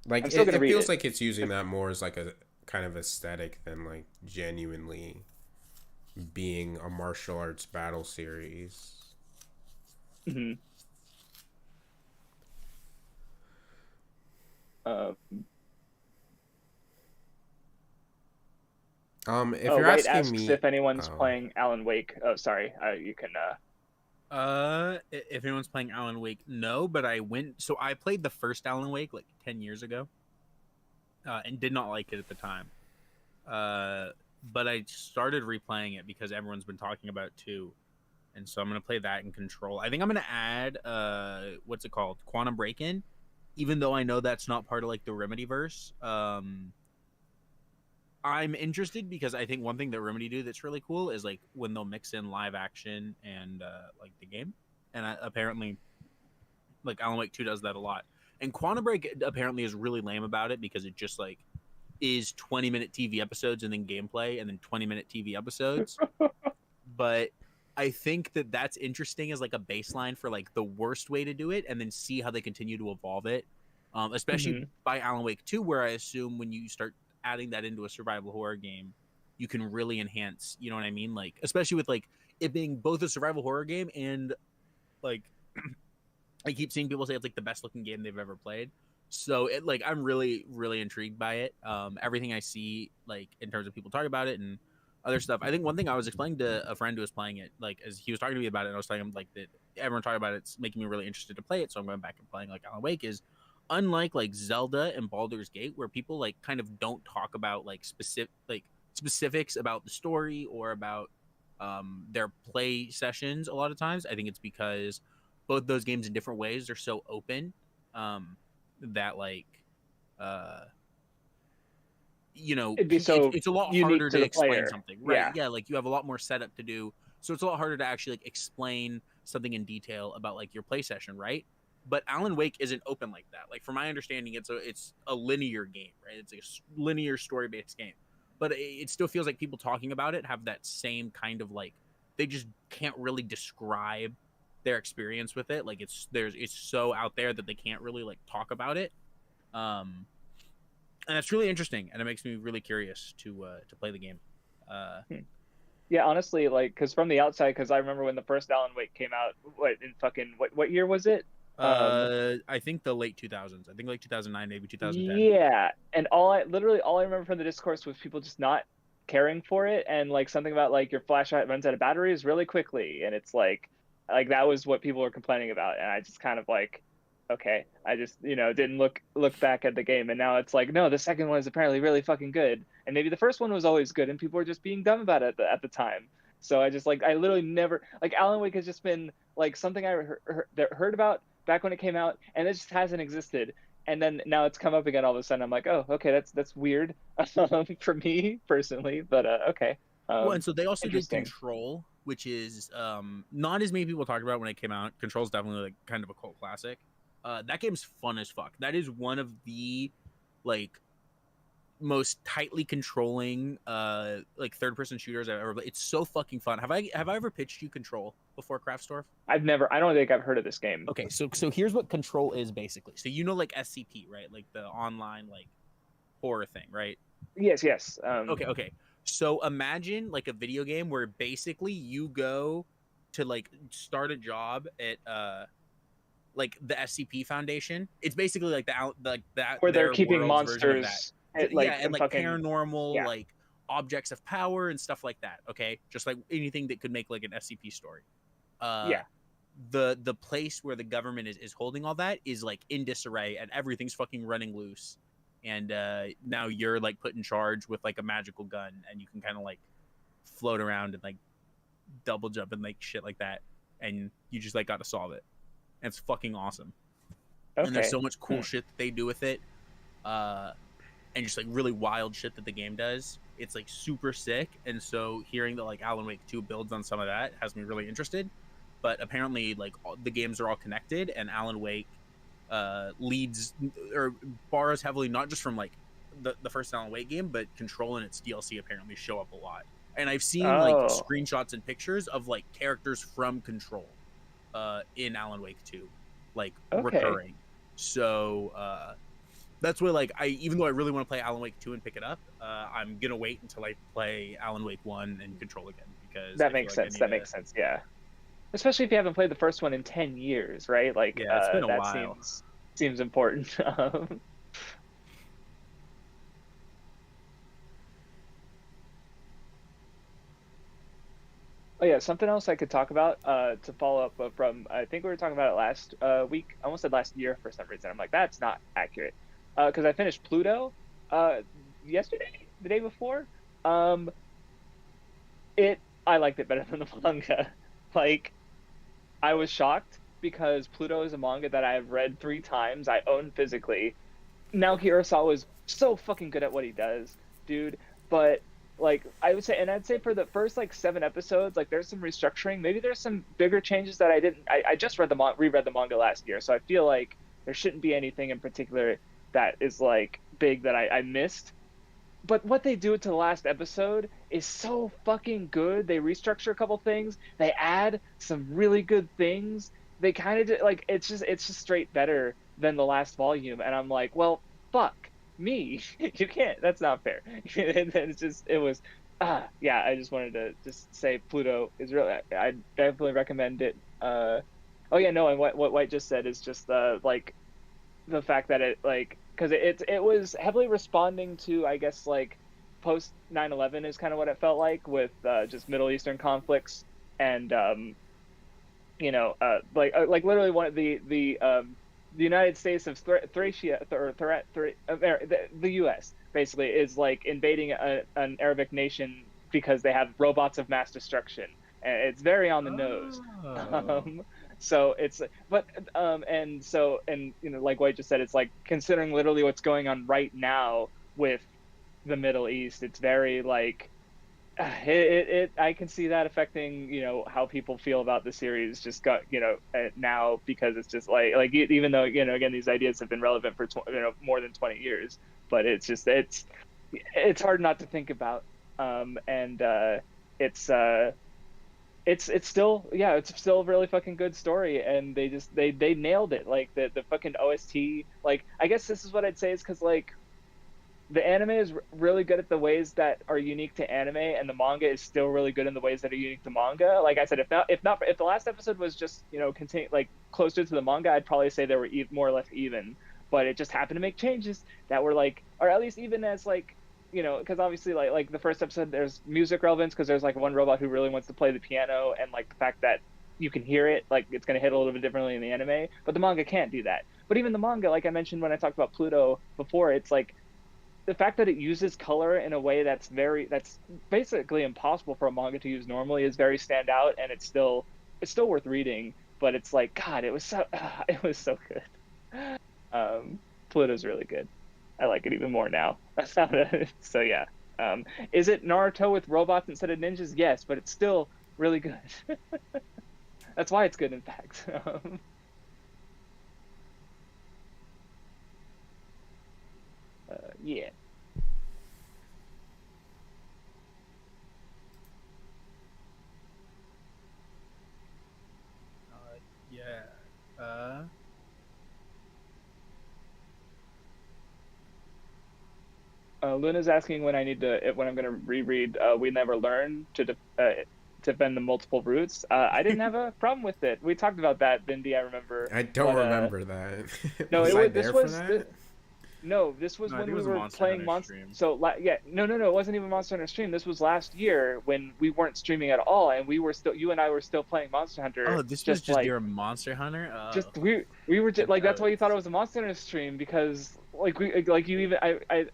like it feels like it's using that more as like a kind of aesthetic than like genuinely being a martial arts battle series. Mm-hmm. If you're asking asks me if anyone's playing Alan Wake. Oh, sorry. You can. If anyone's playing Alan Wake, no. But I played the first Alan Wake like 10 years ago, and did not like it at the time. But I started replaying it because everyone's been talking about it too. And so I'm going to play that in Control. I think I'm going to add, what's it called? Quantum Break-In. Even though I know that's not part of, like, the Remedy-verse. I'm interested because I think one thing that Remedy do that's really cool is, like, when they'll mix in live action and, like, the game. And apparently, like, Alan Wake 2 does that a lot. And Quantum Break apparently is really lame about it because it just, like, is 20-minute TV episodes and then gameplay and then 20-minute TV episodes. But I think that that's interesting as like a baseline for like the worst way to do it, and then see how they continue to evolve it. Especially by Alan Wake 2, where I assume when you start adding that into a survival horror game, you can really enhance. You know what I mean? Like especially with like it being both a survival horror game and like I keep seeing people say it's like the best looking game they've ever played. So it like I'm really really intrigued by it. Everything I see like in terms of people talking about it and other stuff. I think one thing I was explaining to a friend who was playing it, like as he was talking to me about it, and I was telling him like that everyone talking about it's making me really interested to play it. So I'm going back and playing like Alan Wake is unlike like Zelda and Baldur's Gate, where people like kind of don't talk about like specifics about the story or about their play sessions. A lot of times, I think it's because both those games in different ways are so open that like. It'd be so it's a lot harder to explain something, right? Yeah, Like you have a lot more setup to do, so it's a lot harder to actually like explain something in detail about like your play session, right? But Alan Wake isn't open like that. Like from my understanding, it's a linear game, right? It's a linear story based game, but it still feels like people talking about it have that same kind of like they just can't really describe their experience with it. Like it's so out there that they can't really like talk about it. And that's really interesting, and it makes me really curious to play the game. Yeah, honestly, like, because from the outside, because I remember when the first Alan Wake came out, what year was it? I think the late 2000s. I think like 2009, maybe 2010. Yeah, and all I remember from the discourse was people just not caring for it, and like something about like your flashlight runs out of batteries really quickly, and it's like that was what people were complaining about, and I just kind of like. Okay, I just didn't look back at the game, and now it's like no, the second one is apparently really fucking good, and maybe the first one was always good, and people were just being dumb about it at the time. So I just like I literally never like Alan Wake has just been like something I heard about back when it came out, and it just hasn't existed. And then now it's come up again all of a sudden. I'm like, oh, okay, that's weird for me personally, but okay. Well, and so they also did Interesting. Control, which is not as many people talked about when it came out. Control's definitely like kind of a cult classic. That game's fun as fuck. That is one of the like most tightly controlling like third person shooters I've ever played. It's so fucking fun. Have I ever pitched you Control before, Craftsdwarf? I don't think I've heard of this game. Okay, so here's what Control is basically. So you know like SCP, right? Like the online like horror thing, right? Yes. Okay. So imagine like a video game where basically you go to like start a job at like the SCP Foundation. It's basically like that Where they're their keeping world's version of that. monsters at, like, And like fucking, paranormal yeah. like objects of power and stuff like that. Okay, just like anything that could make like an SCP story. Yeah. The place where the government is holding all that is like in disarray and everything's fucking running loose. And now you're like put in charge with like a magical gun, and you can kind of like float around and like double jump and like shit like that, and you just like got to solve it. And it's fucking awesome. Okay. And there's so much cool shit that they do with it, and just like really wild shit that the game does. It's like super sick. And so hearing that like Alan Wake 2 builds on some of that has me really interested. But apparently like the games are all connected, and Alan Wake leads or borrows heavily not just from like the first Alan Wake game, but Control and its DLC apparently show up a lot. And I've seen like screenshots and pictures of like characters from Control in Alan Wake 2 like recurring. So that's why like even though I really want to play Alan Wake 2 and pick it up, I'm gonna wait until I play Alan Wake 1 and Control again, because that makes sense. That makes sense. Yeah. Especially if you haven't played the first one in 10 years, right? Like, yeah, it's been a that while. seems important. Oh yeah, something else I could talk about to follow up from, I think we were talking about it last week. I almost said last year for some reason. I'm like, that's not accurate. Because I finished Pluto yesterday, the day before. I liked it better than the manga. Like, I was shocked because Pluto is a manga that I have read 3 times. I own physically. Now Hirasawa is so fucking good at what he does, dude. But like I'd say for the first like 7 episodes, like there's some restructuring. Maybe there's some bigger changes that I didn't. I just reread the manga last year, so I feel like there shouldn't be anything in particular that is like big that I missed. But what they do to the last episode is so fucking good. They restructure a couple things. They add some really good things. They kind of like it's just straight better than the last volume. And I'm like, well, fuck me. You can't. That's not fair. And then it was yeah. I just wanted to just say Pluto is really. I definitely recommend it. Oh yeah, no. And what White just said is just like the fact that it like. Because it was heavily responding to, I guess, like post 9/11 is kind of what it felt like, with just Middle Eastern conflicts and like literally one of the United States of Thracia or the U.S. basically is like invading an Arabic nation because they have robots of mass destruction, and it's very on the nose. So it's and like White just said, it's like considering literally what's going on right now with the Middle East, it's very like I can see that affecting how people feel about the series just got now, because it's just like even though again these ideas have been relevant for more than 20 years, but it's just it's hard not to think about, and it's still a really fucking good story, and they nailed it. Like the fucking OST, like I guess this is what I'd say is because like the anime is really good at the ways that are unique to anime, and the manga is still really good in the ways that are unique to manga. Like I said, if the last episode was just like closer to the manga, I'd probably say they were more or less even. But it just happened to make changes that were like, or at least even as like, because obviously like the first episode there's music relevance because there's like one robot who really wants to play the piano, and like the fact that you can hear it, like it's going to hit a little bit differently in the anime, but the manga can't do that. But even the manga, like I mentioned when I talked about Pluto before, it's like the fact that it uses color in a way that's basically impossible for a manga to use normally is very standout, and it's still worth reading. but it's like, God, it was so it was so good. Pluto's really good. I like it even more now. So yeah. Is it Naruto with robots instead of ninjas? Yes, but it's still really good. That's why it's good, in fact. Yeah. Yeah. Uh, Luna's asking when I need to when I'm gonna reread We Never Learn to defend the multiple roots. I didn't have a problem with it. We talked about that, Vindy. I remember. I don't But remember that. no, Was it I was this there for was that? no, this was no, I when think it we was a were Monster playing Hunter Monster. stream. So yeah, no, it wasn't even Monster Hunter stream. This was last year when we weren't streaming at all, and we were still, you and I were still playing Monster Hunter. Oh, this was Just just like, your Monster Hunter. just Oh, we were just good like, that's why you thought it times. was a Monster Hunter stream, because like we like you even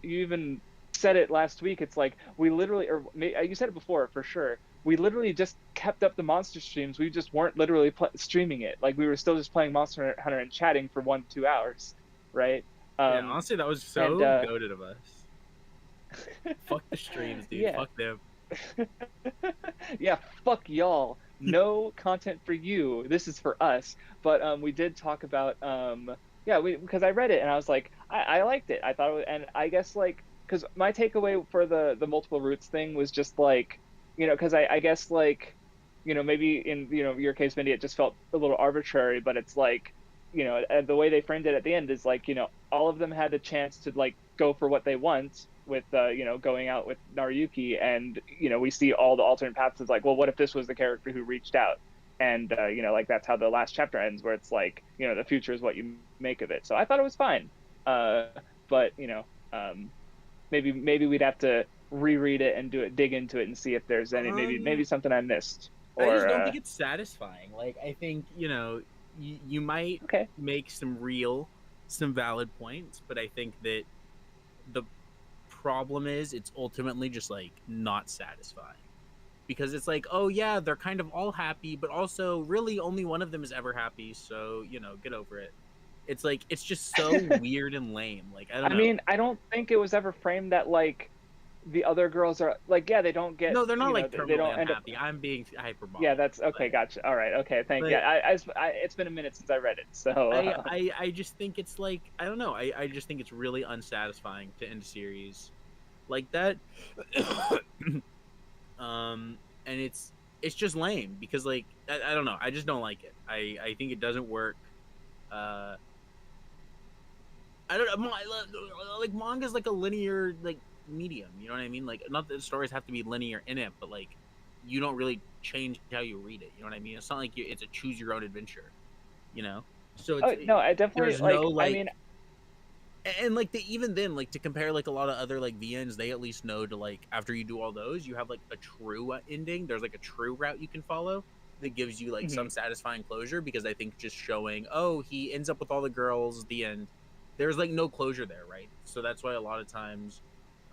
you even said it last week. It's like we literally, you said it before for sure. We literally just kept up the monster streams. We just weren't literally streaming it. Like we were still just playing Monster Hunter and chatting for 1 to 2 hours, right? Yeah, Um, honestly, that was and so goated of us. Fuck the streams, dude. yeah. Fuck them. Yeah, fuck y'all. No content for you. This is for us. But we did talk about yeah, we, because I read it and I was like, I liked it. I thought it was, and I guess like, because my takeaway for the multiple roots thing was just like, because I guess like, maybe in your case, Mindy, it just felt a little arbitrary, but it's like, the way they framed it at the end is like, all of them had the chance to like go for what they want with going out with Naruyuki, and we see all the alternate paths. It's like, well, what if this was the character who reached out? And like that's how the last chapter ends, where it's like, the future is what you make of it. So I thought it was fine, but maybe we'd have to reread it and dig into it and see if there's any maybe something I missed, I just or don't think it's satisfying. Like, I think you might okay. make some valid points, but I think that the problem is it's ultimately just like not satisfying, because it's like, oh yeah, they're kind of all happy, but also really only one of them is ever happy, so get over it. It's like, it's just so weird and lame. Like, I don't know. mean, I don't think it was ever framed that like the other girls are like, yeah, they don't get, No, they're not like they don't terminally end up. unhappy. I'm being hyperbolic. Yeah, that's okay. But, Gotcha. All right. Okay. Thank you. but It's been a minute since I read it, so I just think it's like, I don't know. I just think it's really unsatisfying to end a series like that. And it's just lame, because like I don't know. I just don't like it. I think it doesn't work. I don't know. Like, manga's like a linear like medium. You know what I mean? Like, not that the stories have to be linear in it, but like, you don't really change how you read it. You know what I mean? It's not like it's a choose your own adventure. So it's, no, I definitely there's like. no like. I mean, and like even then, like, to compare like a lot of other like VNs, they at least know to like, after you do all those, you have like a true ending. There's like a true route you can follow that gives you like some satisfying closure, because I think just showing, oh, he ends up with all the girls at the end, there's like no closure there, right? So that's why a lot of times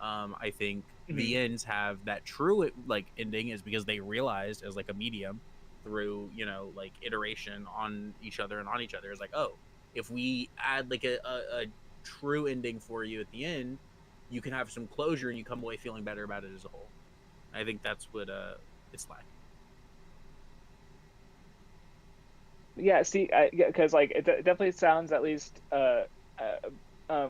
I think VNs have that true like ending, is because they realized as like a medium through like iteration on each other and on each other, is like, oh, if we add like a true ending for you at the end, you can have some closure and you come away feeling better about it as a whole. I think that's what it's like. Yeah, see, because like it definitely sounds, at least well,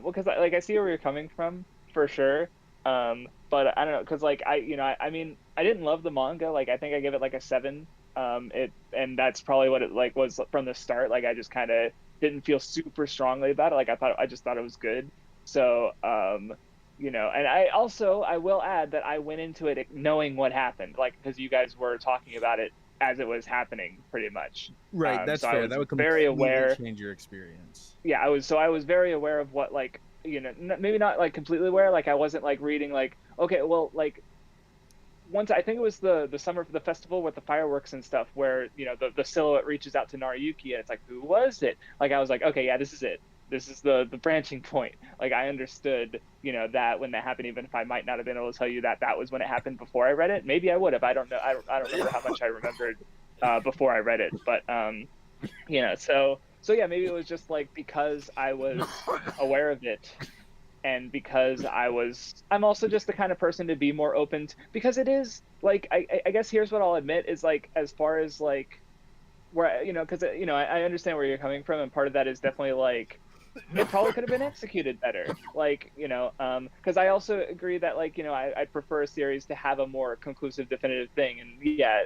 because like I see where you're coming from for sure, but I don't know, because like I mean, I didn't love the manga. Like, I think I give it like a 7. And that's probably what it like was from the start. Like, I just kind of didn't feel super strongly about it. Like, I just thought it was good. So and I will add that I went into it knowing what happened, like, because you guys were talking about it as it was happening, pretty much. Right, that's so fair. I was That would very aware. change your experience. Yeah, I was very aware of what, like, maybe not like completely aware. Like, I wasn't like reading like, okay, well, like, once, I think it was the summer for the festival with the fireworks and stuff, where the silhouette reaches out to Naruyuki and it's like, who was it? Like, I was like, okay, yeah, this is it. This is the branching point. Like, I understood that when that happened, even if I might not have been able to tell you that was when it happened before I read it. Maybe I would have. I don't know. I don't remember how much I remembered before I read it, but So yeah, maybe it was just like because I was aware of it, and because I'm also just the kind of person to be more open to, because it is like I guess here's what I'll admit is like, as far as like where, because I understand where you're coming from, and part of that is definitely like it probably could have been executed better, like, because I also agree that, like, I'd prefer a series to have a more conclusive, definitive thing. And yeah,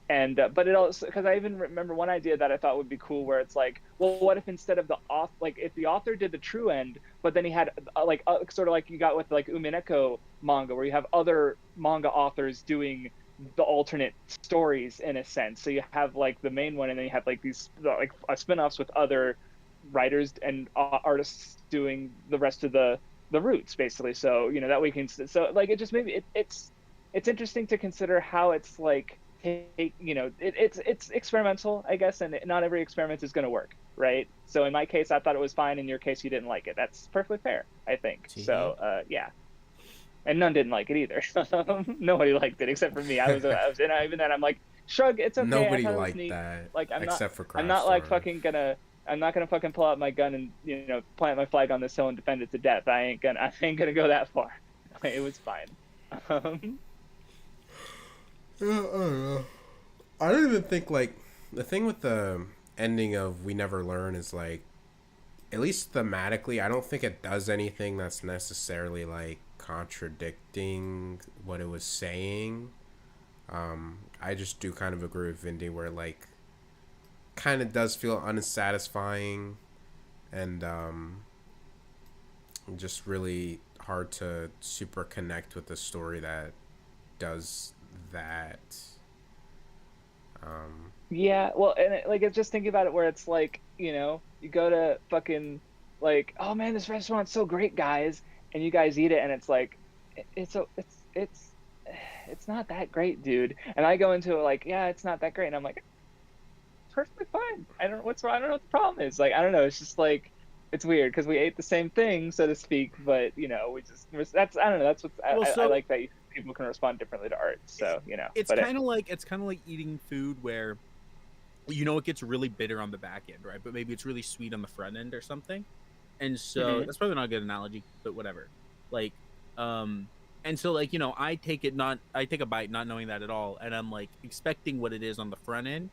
and but it also, because I even remember one idea that I thought would be cool, where it's like, well, what if instead of the author, like if the author did the true end, but then he had sort of like you got with like Umineko manga, where you have other manga authors doing the alternate stories in a sense. So you have like the main one, and then you have like these like spin-offs with other writers and artists doing the rest of the roots, basically. So that we can, so like it just maybe it's interesting to consider how it's like it's experimental, I guess, and not every experiment is going to work, right? So in my case, I thought it was fine. In your case, you didn't like it. That's perfectly fair, I think. So yeah. And none didn't like it either. Nobody liked it except for me. I was and even then I'm like, shrug, it's okay. Nobody I thought it was liked neat. that, Like except for I'm not like Craftsdwarf. I'm not gonna fucking pull out my gun and plant my flag on this hill and defend it to death. I ain't gonna go that far. It was fine. I don't know. I don't even think, like, the thing with the ending of We Never Learn is like, at least thematically, I don't think it does anything that's necessarily like contradicting what it was saying. I just do kind of agree with Vindy where like kind of does feel unsatisfying and just really hard to super connect with the story that does that. Yeah, well, and like it's just thinking about it, where it's like, you go to fucking, like, oh man, this restaurant's so great, guys, and you guys eat it, and it's like, it's not that great, dude. And I go into it like, yeah, it's not that great, and I'm like, perfectly fine. I don't know what's wrong. I don't know what the problem is. Like, I don't know. It's just like, it's weird because we ate the same thing, so to speak, but that's, I don't know. That's what Well, I so like, that people can respond differently to art. So it's but kind of like eating food where it gets really bitter on the back end, right? But maybe it's really sweet on the front end or something. And so Mhm. that's probably not a good analogy, but whatever. Like, and so like I take a bite not knowing that at all, and I'm like expecting what it is on the front end,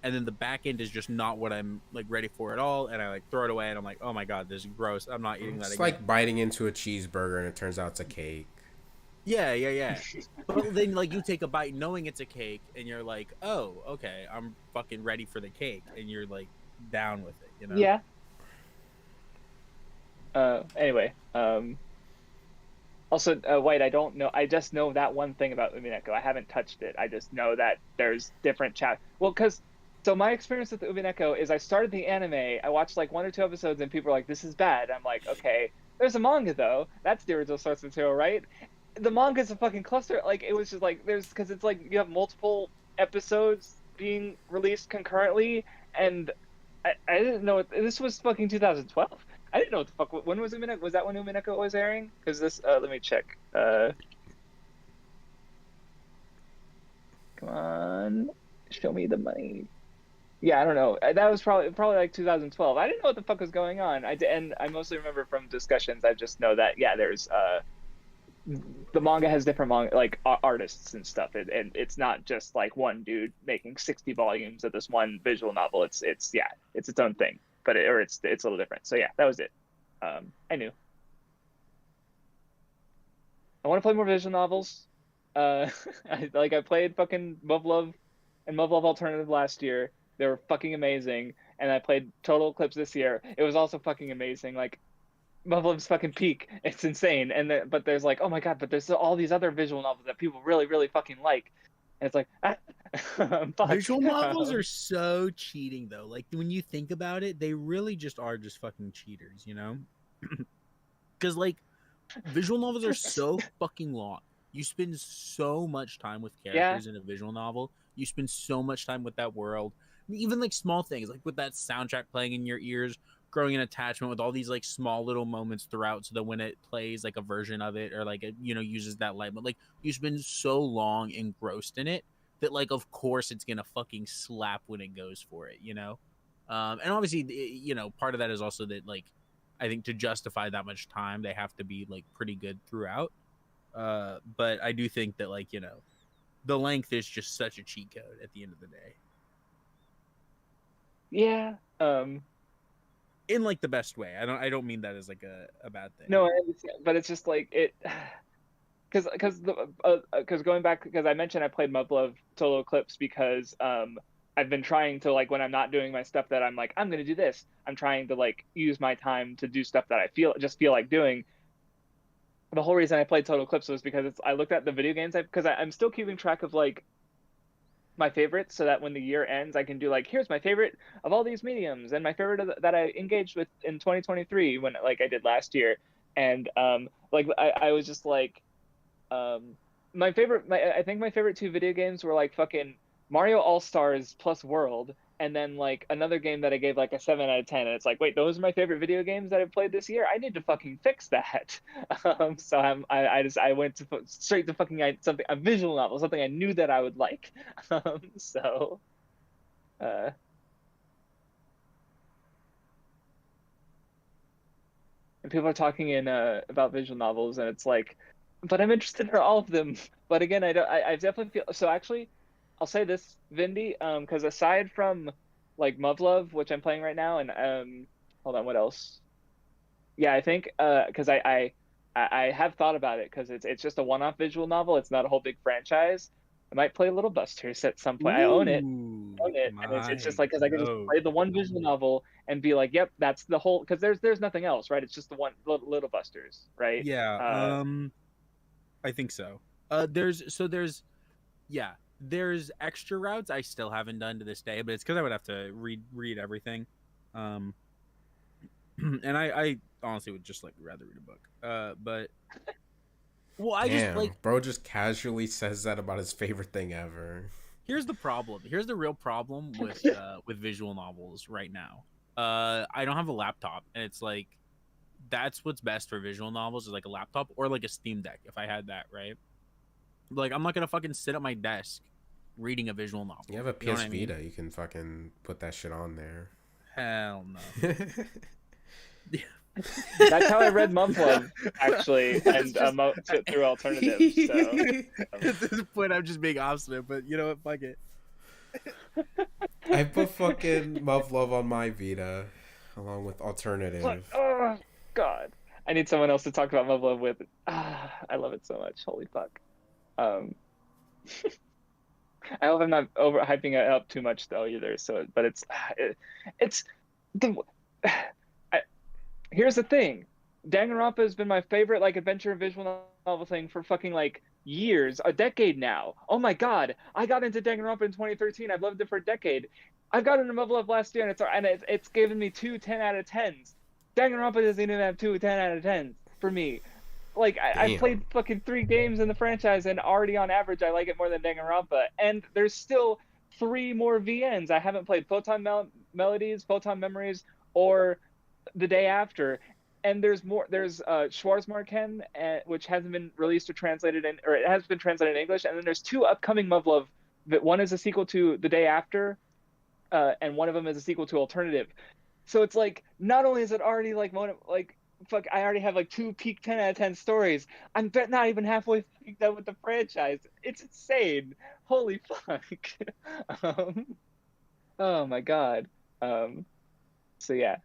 and then the back end is just not what I'm like ready for at all, and I like throw it away, and I'm like, oh my god, this is gross. I'm not eating that It's again. like biting into a cheeseburger and it turns out it's a cake. Yeah. But then like you take a bite knowing it's a cake, and you're like, oh, okay, I'm fucking ready for the cake, and you're like down with it. Yeah. Anyway, also, White, I don't know. I just know that one thing about Umineko. I haven't touched it. I just know that there's different chat. Well, so my experience with Umineko is I started the anime. I watched like one or two episodes, and people were like, "This is bad." I'm like, "Okay." There's a manga though. That's the original source material, right? The manga is a fucking cluster. Like, it was just like because it's like you have multiple episodes being released concurrently, and I didn't know this was fucking 2012. I didn't know what the fuck. When was Umineko? Was that when Umineko was airing? Because this. Let me check. Come on, show me the money. Yeah, I don't know. That was probably like 2012. I didn't know what the fuck was going on. And I mostly remember from discussions. I just know that yeah, there's the manga has different manga like artists and stuff, and it's not just like one dude making 60 volumes of this one visual novel. It's yeah, it's its own thing, but it's a little different. So yeah, that was it. I knew. I want to play more visual novels. I played fucking Love Love and Love Love Alternative last year. They were fucking amazing, and I played Total Eclipse this year. It was also fucking amazing. Like, Love Love's fucking peak. It's insane. But there's like, oh my god, but there's all these other visual novels that people really, really fucking like. And it's like, fuck. Visual novels are so cheating though. Like when you think about it, they really just are just fucking cheaters, Because like visual novels are so fucking long. You spend so much time with Yeah. characters in a visual novel. You spend so much time with that world. Even like small things, like with that soundtrack playing in your ears, growing an attachment with all these like small little moments throughout, so that when it plays like a version of it or like it, uses that light, but like you spend so long engrossed in it that like of course it's gonna fucking slap when it goes for it, you know. And obviously, you know, part of that is also that like I think to justify that much time they have to be like pretty good throughout. But I do think that like, you know, the length is just such a cheat code at the end of the day. Yeah. In like the best way. I don't mean that as like a bad thing. No, I understand, but it's just like it, because going back, because I mentioned I played Mublove Total Eclipse because I've been trying to, like, when I'm not doing my stuff that I'm like I'm gonna do this, I'm trying to like use my time to do stuff that I feel like doing. The whole reason I played Total Eclipse was because I looked at the video games because I'm still keeping track of like my favorites, so that when the year ends I can do like, here's my favorite of all these mediums and my favorite that I engaged with in 2023 when like I did last year. And like I was just like, my favorite, I think my favorite two video games were like fucking Mario All Stars plus World, and then like another game that I gave like a 7 out of 10. And it's like, wait, those are my favorite video games that I've played this year. I need to fucking fix that. So I went to straight to fucking something, a visual novel, something I knew that I would like. So, uh, and people are talking in about visual novels, and it's like, but I'm interested in all of them. But again, I don't. I definitely feel so. Actually, I'll say this, Vindy, because aside from like Muv-Love, which I'm playing right now, and hold on, what else? Yeah, I think because I have thought about it because it's just a one-off visual novel. It's not a whole big franchise. I might play Little Busters at some point. I own it, Ooh, and it's just my like because I can just play the one visual novel and be like, yep, that's the whole. Because there's nothing else, right? It's just the one Little Busters, right? Yeah, I think so. There's yeah, there's extra routes I still haven't done to this day, but it's because I would have to read everything. Um, and I honestly would just like rather read a book. But well, I just Damn, like bro just casually says that about his favorite thing ever. here's the problem. Here's the real problem with visual novels right now. I don't have a laptop, and it's like that's what's best for visual novels is like a laptop or like a Steam Deck. If I had that, right? Like I'm not gonna fucking sit at my desk reading a visual novel. You have a PS know what I mean? Vita, you can fucking put that shit on there. Hell no. That's how I read Muv-Love, actually, and through alternatives. So At this point, I'm just being obstinate, but you know what? Fuck it. I put fucking Muv-Love on my Vita along with alternative. oh god, I need someone else to talk about Muv-Love with. I love it so much. Holy fuck. I hope I'm not overhyping it up too much though either. So, but it's the. Here's the thing, Danganronpa has been my favorite like adventure and visual novel thing for fucking like years, a decade now. Oh my god, I got into Danganronpa in 2013. I've loved it for a decade. I've got into Muv-Love last year, and it's given me 2 10 out of 10s. Danganronpa doesn't even have 2 10 out of 10s for me. Like I played fucking 3 games in the franchise, and already on average I like it more than Danganronpa. And there's still 3 more VNs. I haven't played Photon Melodies, Photon Memories, or The Day After. And there's more. There's Schwarzmarken, which hasn't been released or translated in, or it has been translated in English. And then there's 2 upcoming Muv-Love. One is a sequel to The Day After, and one of them is a sequel to Alternative. So it's like, not only is it already like fuck, I already have like 2 peak 10 out of 10 stories. I'm not even halfway done with the franchise. It's insane. Holy fuck. Oh my god. So yeah.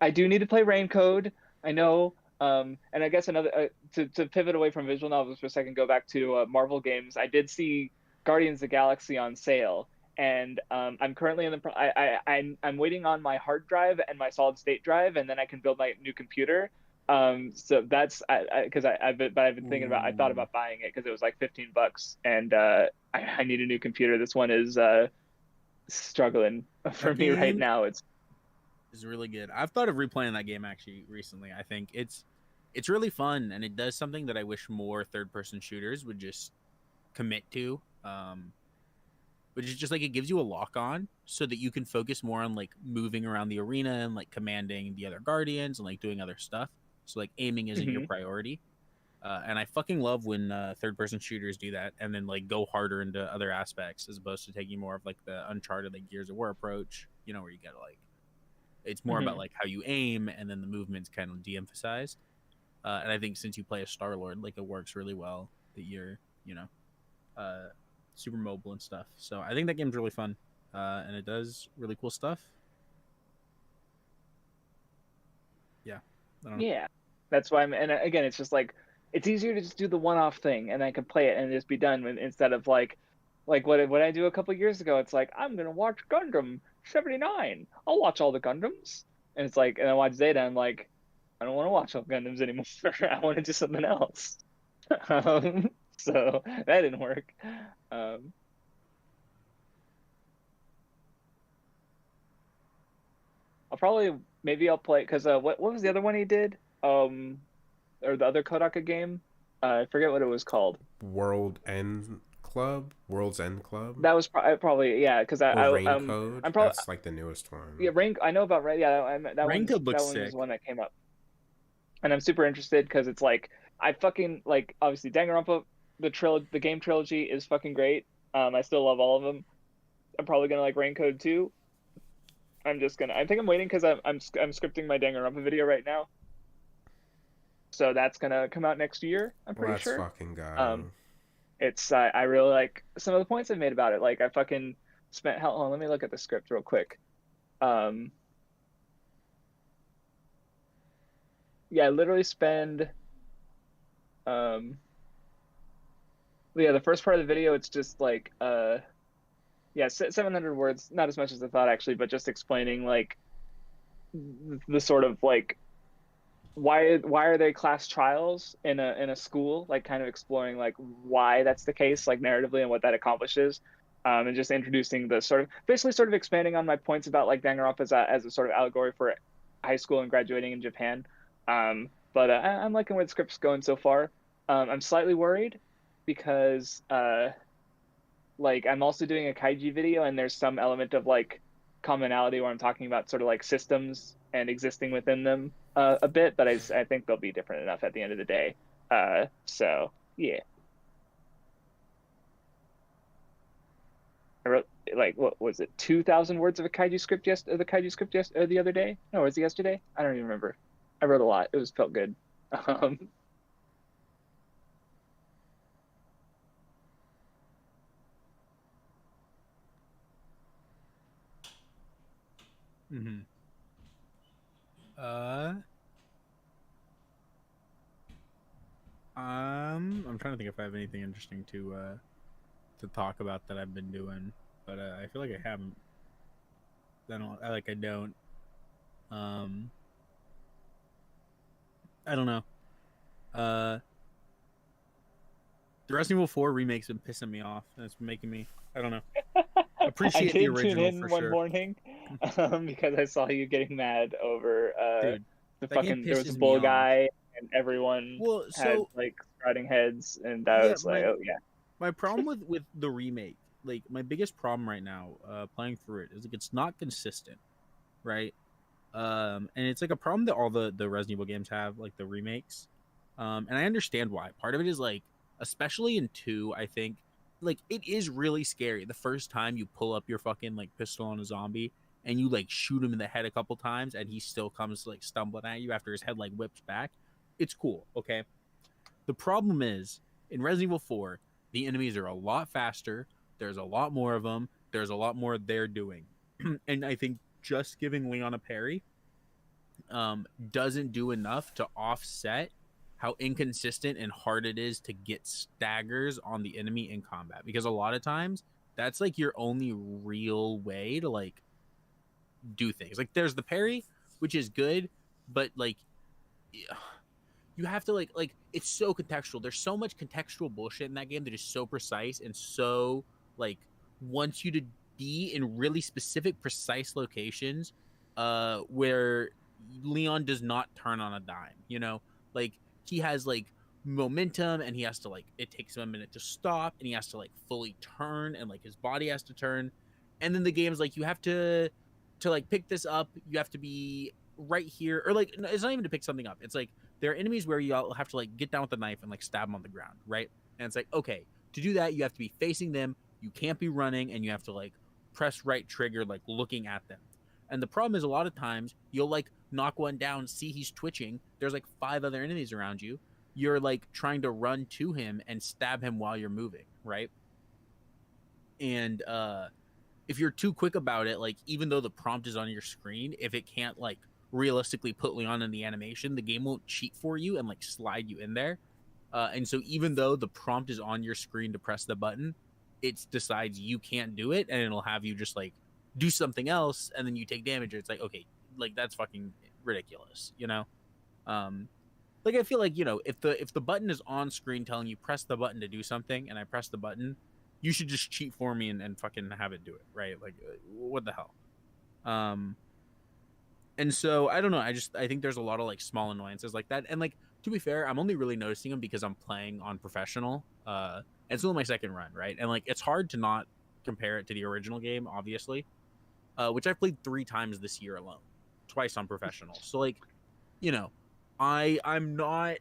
I do need to play Raincode. I know. And I guess another to pivot away from visual novels for a second, go back to Marvel games. I did see Guardians of the Galaxy on sale, and I'm currently in the. I'm waiting on my hard drive and my solid state drive, and then I can build my new computer. So that's because I've been thinking about. I thought about buying it because it was like $15, and I need a new computer. This one is struggling for me right now. It's really good. I've thought of replaying that game actually recently. I think it's really fun, and it does something that I wish more third-person shooters would just commit to. Which is just like it gives you a lock on so that you can focus more on like moving around the arena and like commanding the other guardians and like doing other stuff. So like aiming isn't your priority. And I fucking love when third-person shooters do that, and then like go harder into other aspects as opposed to taking more of like the Uncharted, like Gears of War approach. You know, where you get like it's more about like how you aim, and then the movement's kind of de-emphasized. And I think since you play a Star-Lord, like it works really well that you're, super mobile and stuff. So I think that game's really fun, and it does really cool stuff. Yeah, I don't know. Yeah, that's why and again, it's just like it's easier to just do the one-off thing, and I can play it and just be done instead of like what I do a couple years ago. It's like I'm gonna watch Gundam 79. I'll watch all the Gundams, and it's like, and I watch Zeta. I'm like, I don't want to watch all Gundams anymore. I want to do something else. So that didn't work. Maybe I'll play because what was the other one he did? Or the other Kodaka game? I forget what it was called. World's End Club. That was probably yeah, because Rain I'm probably that's like the newest one. yeah, Rain. I know about Rain. Yeah, that Rain Code looks one sick. was one that came up, and I'm super interested because it's like I fucking like obviously Danganronpa the game trilogy is fucking great. I still love all of them. I'm probably gonna like Rain Code too. I think I'm waiting because I'm scripting my Danganronpa video right now. So that's gonna come out next year. I'm pretty sure. Fucking God. It's I really like some of the points I've made about it. Like I fucking spent hold on, let me look at the script real quick. Yeah, I literally spend the first part of the video it's just like 700 words, not as much as I thought actually, but just explaining like the sort of like why are they class trials in a school, like kind of exploring like why that's the case, like narratively, and what that accomplishes, and just introducing the sort of expanding on my points about like Danganronpa as a sort of allegory for high school and graduating in Japan. But I'm liking where the script's going so far. I'm slightly worried because like I'm also doing a kaiji video, and there's some element of like commonality where I'm talking about sort of like systems and existing within them a bit, but I think they'll be different enough at the end of the day. So yeah, I wrote like what was it, 2,000 words of a kaiju script the other day? No, was it yesterday? I don't even remember. I wrote a lot. It felt good. Mm-hmm. I'm trying to think if I have anything interesting to talk about that I've been doing, but I feel like I haven't. I don't. I don't know. The Resident Evil 4 remake's been pissing me off, and it's making me. I don't know. Appreciate the original. I did tune in one morning because I saw you getting mad over Dude, the fucking there was a bull guy and everyone had like sprouting heads, and I was like, oh yeah. My problem with the remake, like my biggest problem right now, playing through it, is like it's not consistent, right? And it's like a problem that all the Resident Evil games have, like the remakes. And I understand why. Part of it is like, especially in 2, I think, like it is really scary the first time you pull up your fucking like pistol on a zombie and you like shoot him in the head a couple times and he still comes like stumbling at you after his head like whips back. It's cool, okay? The problem is in Resident Evil 4, the enemies are a lot faster. There's a lot more of them. There's a lot more they're doing. And I think just giving Leon a parry doesn't do enough to offset how inconsistent and hard it is to get staggers on the enemy in combat, because a lot of times that's like your only real way to like do things. Like there's the parry, which is good, but like you have to like it's so contextual. There's so much contextual bullshit in that game that is so precise and so like wants you to be in really specific, precise locations where Leon does not turn on a dime, you know? Like he has like momentum and he has to like, it takes him a minute to stop and he has to like fully turn and like his body has to turn. And then the game's like, you have to like pick this up. You have to be right here, or like, it's not even to pick something up. It's like there are enemies where you'll have to like get down with the knife and like stab them on the ground, right? And it's like, okay, to do that, you have to be facing them, you can't be running, and you have to like press right trigger, like looking at them. And the problem is a lot of times you'll like knock one down, see he's twitching, there's like 5 other enemies around you. You're like trying to run to him and stab him while you're moving, right? And if you're too quick about it, like even though the prompt is on your screen, if it can't like realistically put Leon in the animation, the game won't cheat for you and like slide you in there. And so even though the prompt is on your screen to press the button, it decides you can't do it, and it'll have you just like do something else, and then you take damage. Or it's like, okay, like that's fucking ridiculous, you know? Like I feel like, you know, if the button is on screen telling you press the button to do something, and I press the button, you should just cheat for me and fucking have it do it, right? Like, what the hell? And so I don't know. I think there's a lot of like small annoyances like that, and like to be fair, I'm only really noticing them because I'm playing on professional. It's only my second run, right? And like it's hard to not compare it to the original game, obviously, which I've played 3 times this year alone, twice on professional. So like, you know, I'm not.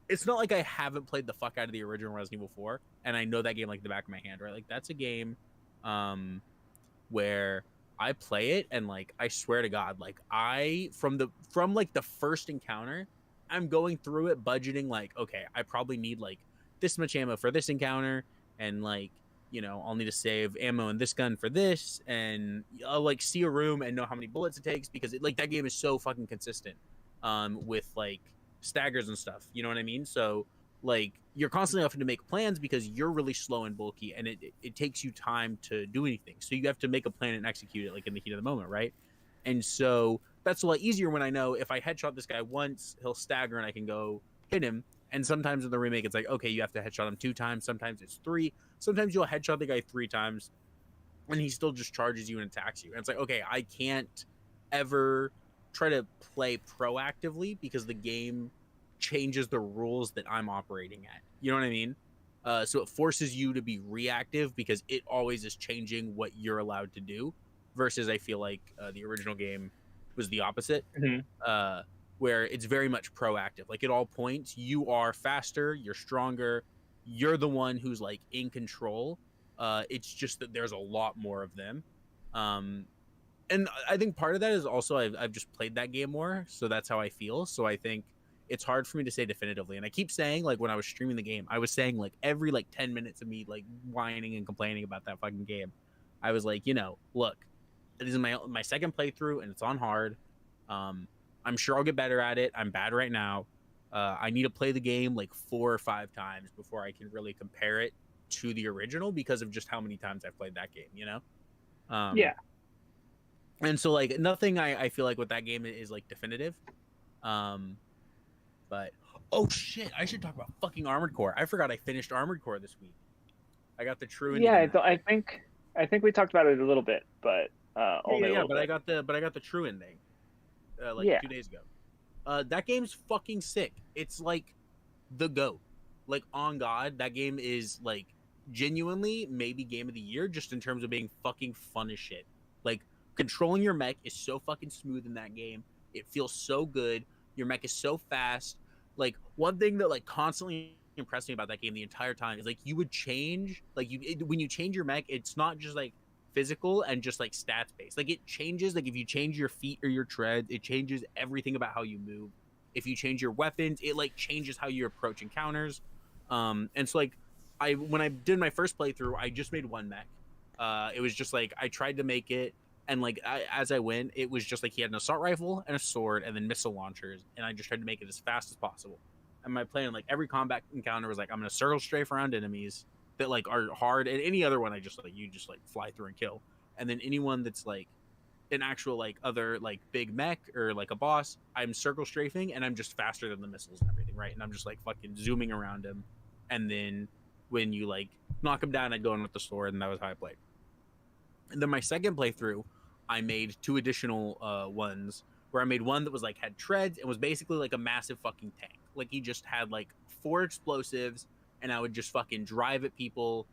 It's not like I haven't played the fuck out of the original Resident Evil 4, and I know that game like the back of my hand, right? Like that's a game where I play it, and like I swear to God, like from like the first encounter, I'm going through it budgeting like, okay, I probably need like this much ammo for this encounter, and like, you know, I'll need to save ammo in this gun for this, and I'll like see a room and know how many bullets it takes, because like that game is so fucking consistent with like staggers and stuff, you know what I mean? So like you're constantly having to make plans because you're really slow and bulky, and it takes you time to do anything, so you have to make a plan and execute it like in the heat of the moment, right? And so that's a lot easier when I know if I headshot this guy once, he'll stagger and I can go hit him. And sometimes in the remake it's like, okay, you have to headshot him 2 times, sometimes it's 3, sometimes you'll headshot the guy 3 times and he still just charges you and attacks you, and it's like, okay, I can't ever try to play proactively because the game changes the rules that I'm operating at. You know what I mean? So it forces you to be reactive because it always is changing what you're allowed to do. Versus, I feel like the original game was the opposite, where it's very much proactive. Like at all points, you are faster, you're stronger, you're the one who's like in control. It's just that there's a lot more of them. And I think part of that is also I've just played that game more, so that's how I feel. So I think it's hard for me to say definitively. And I keep saying, like when I was streaming the game, I was saying like every like 10 minutes of me like whining and complaining about that fucking game. I was like, you know, look, this is my second playthrough and it's on hard. I'm sure I'll get better at it. I'm bad right now. I need to play the game like 4 or 5 times before I can really compare it to the original because of just how many times I've played that game, you know? Yeah. And so like nothing I feel like with that game is like definitive. But oh shit, I should talk about fucking Armored Core. I forgot I finished Armored Core this week. I got the true ending. Yeah, I think we talked about it a little bit, but only a little but bit. I got the true ending. 2 days ago. That game's fucking sick. It's like the GOAT. Like on God, that game is like genuinely maybe game of the year just in terms of being fucking fun as shit. Like controlling your mech is so fucking smooth in that game. It feels so good. Your mech is so fast. Like one thing that like constantly impressed me about that game the entire time is like you would change like when you change your mech, it's not just like physical and just like stats based. Like it changes, like if you change your feet or your treads, it changes everything about how you move. If you change your weapons, it like changes how you approach encounters. And so like when I did my first playthrough, I just made one mech. It was just like I tried to make it, and like as I went, it was just like he had an assault rifle and a sword and then missile launchers, and I just tried to make it as fast as possible. And my plan, like every combat encounter was like I'm gonna circle strafe around enemies that like are hard, and any other one I just like you just like fly through and kill. And then anyone that's like an actual like other like big mech or like a boss, I'm circle strafing and I'm just faster than the missiles and everything, right? And I'm just like fucking zooming around him. And then when you like knock him down, I'd go in with the sword, and that was how I played. And then my second playthrough, I made 2 additional ones where I made one that was like had treads and was basically like a massive fucking tank. Like he just had like 4 explosives, and I would just fucking drive at people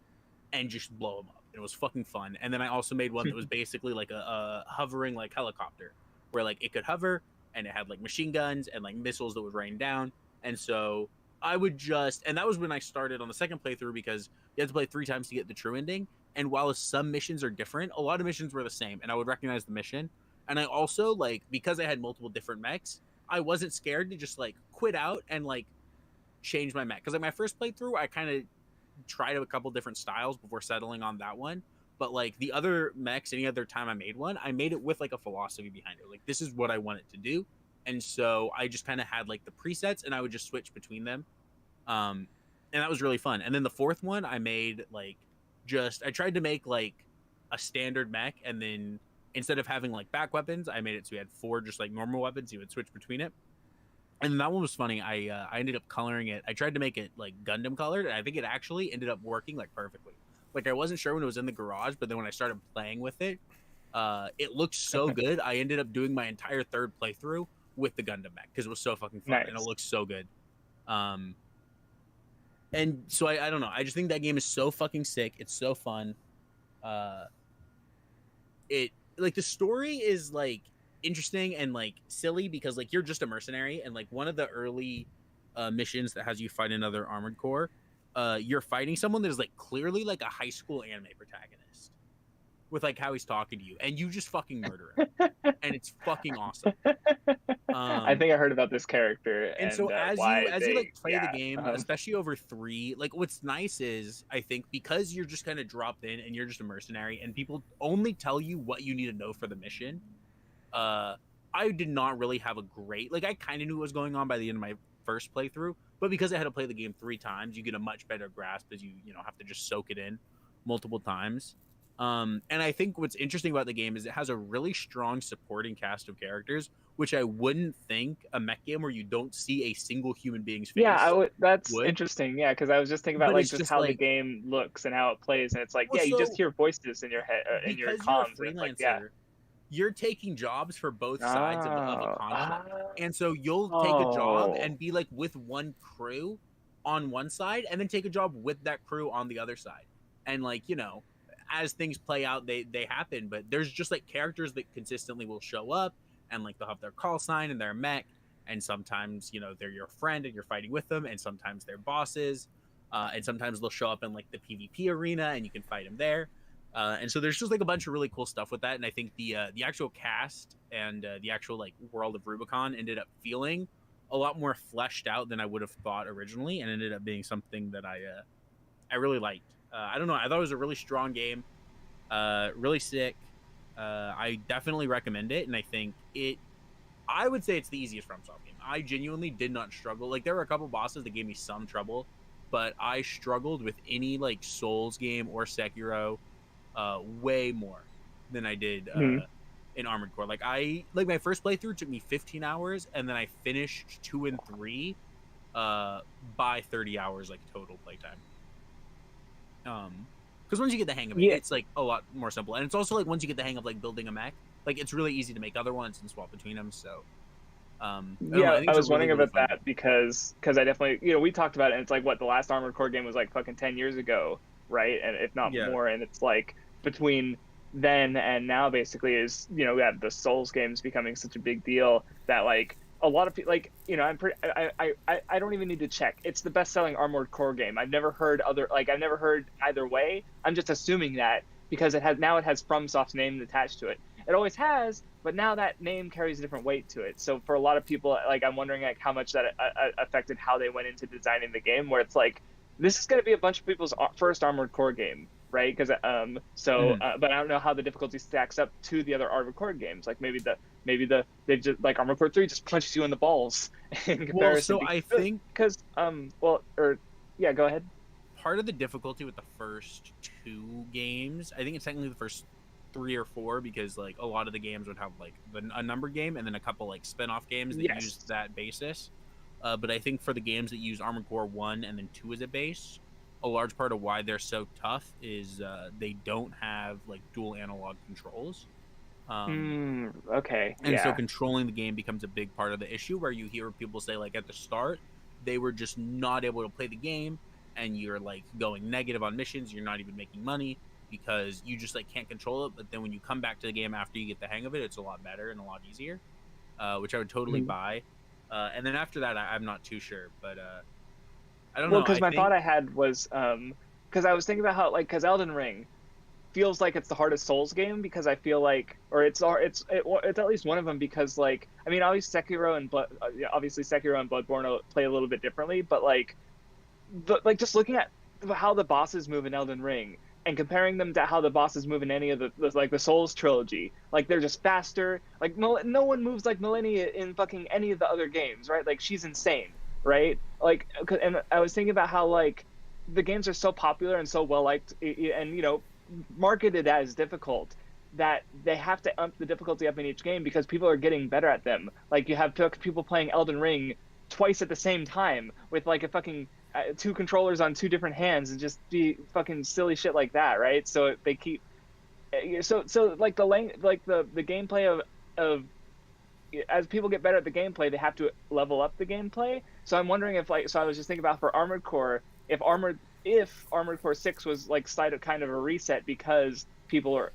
and just blow them up. It was fucking fun. And then I also made one that was basically like a hovering like helicopter, where like it could hover, and it had like machine guns and like missiles that would rain down. And so I would just, and that was when I started on the second playthrough, because you have to play 3 times to get the true ending. And while some missions are different, a lot of missions were the same, and I would recognize the mission. And I also, like, because I had multiple different mechs, I wasn't scared to just like quit out and like change my mech. Because like my first playthrough, I kind of tried a couple different styles before settling on that one. But like the other mechs, any other time I made one, I made it with like a philosophy behind it. Like, this is what I want it to do. And so I just kind of had like the presets, and I would just switch between them. And that was really fun. And then the fourth one, I made like I tried to make like a standard mech, and then instead of having like back weapons, I made it so we had 4 just like normal weapons. You would switch between it. And that one was funny. I ended up coloring it. I tried to make it like Gundam colored, and I think it actually ended up working like perfectly. Like, I wasn't sure when it was in the garage, but then when I started playing with it, it looked so good. I ended up doing my entire third playthrough with the Gundam mech because it was so fucking fun. Nice. And it looked so good. And so I don't know. I just think that game is so fucking sick. It's so fun. It like the story is like interesting and like silly because like you're just a mercenary, and like one of the early missions that has you fight another armored core, you're fighting someone that is like clearly like a high school anime protagonist with like how he's talking to you, and you just fucking murder him. And it's fucking awesome. I think I heard about this character. And so as you like play the game, especially over 3, like what's nice is I think because you're just kind of dropped in and you're just a mercenary, and people only tell you what you need to know for the mission. I did not really have a great, like, I kind of knew what was going on by the end of my first playthrough, but because I had to play the game 3 times, you get a much better grasp as you have to just soak it in multiple times. And I think what's interesting about the game is it has a really strong supporting cast of characters, which I wouldn't think a mech game where you don't see a single human being's face. Yeah, that's interesting. Yeah, because I was just thinking about like just how the game looks and how it plays, and it's like, you just hear voices in your head, in your comms. You're a freelancer, you're taking jobs for both sides of a conflict, and so you'll take a job and be like with one crew on one side, and then take a job with that crew on the other side, and like as things play out, they happen, but there's just like characters that consistently will show up, and like they'll have their call sign and their mech, and sometimes they're your friend and you're fighting with them, and sometimes they're bosses, and sometimes they'll show up in like the PvP arena and you can fight them there, and so there's just like a bunch of really cool stuff with that. And I think the actual cast and the actual like world of Rubicon ended up feeling a lot more fleshed out than I would have thought originally, and ended up being something that I really liked. I don't know. I thought it was a really strong game, really sick. I definitely recommend it, and I think I would say it's the easiest FromSoft game. I genuinely did not struggle. Like, there were a couple bosses that gave me some trouble, but I struggled with any like Souls game or Sekiro way more than I did in Armored Core. Like my first playthrough took me 15 hours, and then I finished 2 and 3 by 30 hours like total playtime. Because once you get the hang of it, it's like a lot more simple, and it's also like once you get the hang of like building a mech, like it's really easy to make other ones and swap between them. So I was wondering about that because I definitely we talked about it, and it's like what the last Armored Core game was like fucking 10 years ago, right? And if not more, and it's like between then and now basically is we have the Souls games becoming such a big deal that like a lot of people, like, I don't even need to check. It's the best-selling Armored Core game. I've never heard either way. I'm just assuming that because it has FromSoft's name attached to it. It always has, but now that name carries a different weight to it. So for a lot of people, like, I'm wondering like how much that affected how they went into designing the game. Where it's like, this is going to be a bunch of people's first Armored Core game, right? Because but I don't know how the difficulty stacks up to the other Armored Core games. Like maybe they just like Armored Core 3 just punches you in the balls in comparison. Well, so I think because go ahead. Part of the difficulty with the first 2 games, I think it's technically the first 3 or 4, because like a lot of the games would have like a number game and then a couple like spin-off games that used that basis. But I think for the games that use Armored Core 1 and then 2 as a base, a large part of why they're so tough is they don't have like dual analog controls. Okay. And so controlling the game becomes a big part of the issue, where you hear people say like at the start they were just not able to play the game, and you're like going negative on missions, you're not even making money because you just like can't control it. But then when you come back to the game after you get the hang of it, it's a lot better and a lot easier. which I would totally Mhm. buy. And then after that, I'm not too sure, but I don't Well, know. because I my thought think I had was because I was thinking about how, like, because Elden Ring feels like it's the hardest Souls game, because I feel like, or it's at least one of them, because, like, I mean, obviously Sekiro and Bloodborne play a little bit differently, but like just looking at how the bosses move in Elden Ring and comparing them to how the bosses move in any of like the Souls trilogy, like they're just faster. Like no one moves like Millennia in fucking any of the other games, right? Like she's insane, right? Like, and I was thinking about how, like, the games are so popular and so well liked, and marketed as difficult, that they have to ump the difficulty up in each game because people are getting better at them. Like, you have people playing Elden Ring twice at the same time with like a fucking two controllers on two different hands, and just be fucking silly shit like that, right? So they keep so like the gameplay of as people get better at the gameplay, they have to level up the gameplay. So I'm wondering if, like, so I was just thinking about for Armored Core, if Armored Core 6 was like kind of a reset because people are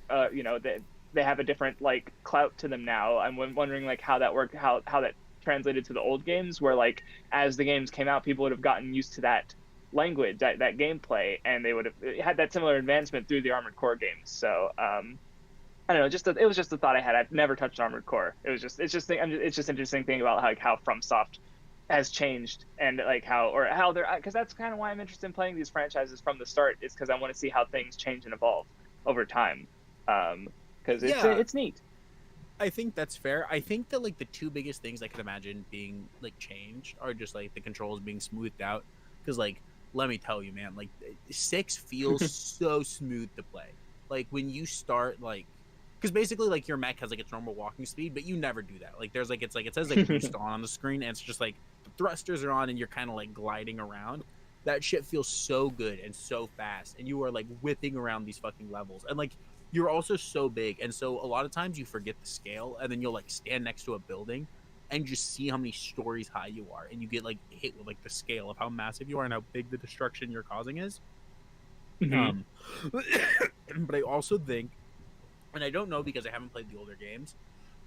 they have a different like clout to them now. I'm wondering like how that worked, how that translated to the old games, where like as the games came out, people would have gotten used to that language, that gameplay, and they would have had that similar advancement through the Armored Core games. So I don't know. It was just a thought I had. I've never touched Armored Core. It's just interesting thing about like how FromSoft has changed, and like how they're, because that's kind of why I'm interested in playing these franchises from the start, is because I want to see how things change and evolve over time. Because yeah, it's neat. I think that's fair. I think that like the two biggest things I could imagine being like changed are just like the controls being smoothed out. Because like, let me tell you, man, like 6 feels so smooth to play. Like when you start like, because basically like your mech has like its normal walking speed, but you never do that. Like there's like it's like it says like boost on the screen, and it's just like the thrusters are on, and you're kind of like gliding around. That shit feels so good and so fast, and you are like whipping around these fucking levels, and like you're also so big, and so a lot of times you forget the scale, and then you'll like stand next to a building and just see how many stories high you are, and you get like hit with like the scale of how massive you are and how big the destruction you're causing is. Hmm. um but I also think, and I don't know because I haven't played the older games,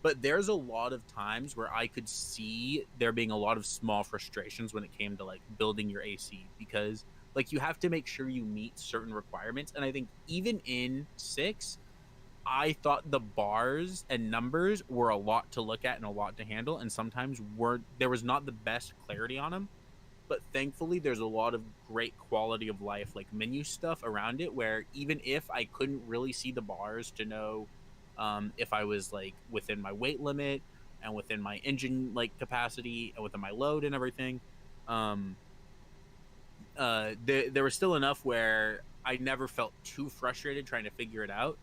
but there's a lot of times where I could see there being a lot of small frustrations when it came to like building your AC, because like you have to make sure you meet certain requirements. And I think even in 6, I thought the bars and numbers were a lot to look at and a lot to handle, and sometimes there was not the best clarity on them. But thankfully there's a lot of great quality of life like menu stuff around it, where even if I couldn't really see the bars to know if I was like within my weight limit and within my engine like capacity and within my load and everything, um there was still enough where I never felt too frustrated trying to figure it out.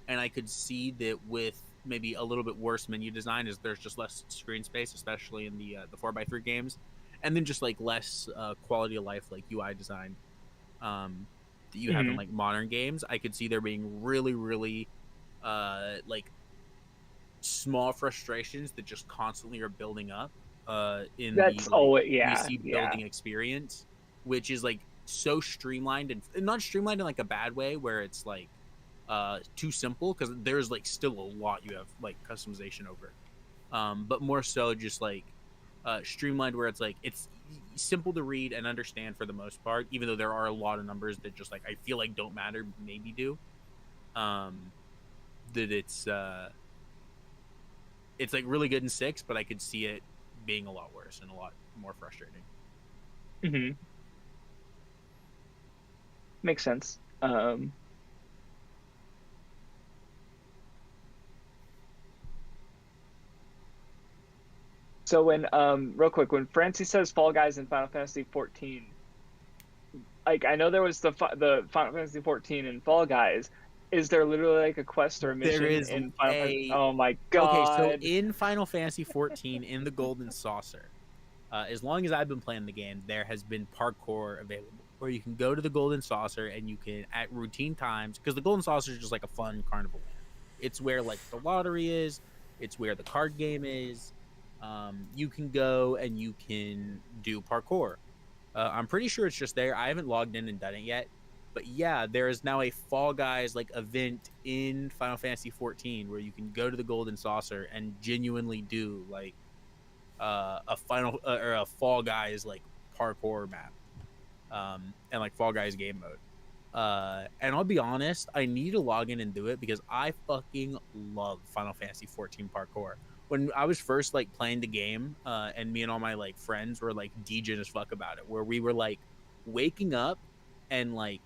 And I could see that with maybe a little bit worse menu design, is there's just less screen space, especially in the 4x3 games, and then just like less quality of life like UI design that you have in Hmm. like modern games. I could see there being really like small frustrations that just constantly are building up in the That's like yeah, PC yeah. building experience, which is like so streamlined, and not streamlined in like a bad way where it's like too simple, because there's like still a lot you have like customization over, but more so just like streamlined where it's like it's simple to read and understand for the most part, even though there are a lot of numbers that just like I feel like don't matter, maybe do. um that it's like really good in 6, but I could see it being a lot worse and a lot more frustrating. Hmm. Makes sense. So when real quick, when Francie says Fall Guys in Final Fantasy 14, like, I know there was the Final Fantasy 14 and Fall Guys. Is there literally like a quest or a There mission is in Final Fantasy? a Oh my Okay, so god. in Final Fantasy 14 in the Golden Saucer, as long as I've been playing the game, there has been parkour available where you can go to the Golden Saucer and you can, at routine times, because the Golden Saucer is just like a fun carnival land. It's where like the lottery is, it's where the card game is. You can go and you can do parkour. I'm pretty sure it's just there. I haven't logged in and done it yet. But yeah, there is now a Fall Guys like event in Final Fantasy 14 where you can go to the Golden Saucer and genuinely do like a final or a Fall Guys like parkour map, and like Fall Guys game mode. And I'll be honest, I need to log in and do it because I fucking love Final Fantasy 14 parkour. When I was first like playing the game, and me and all my like friends were like DJing as fuck about it, where we were like waking up and like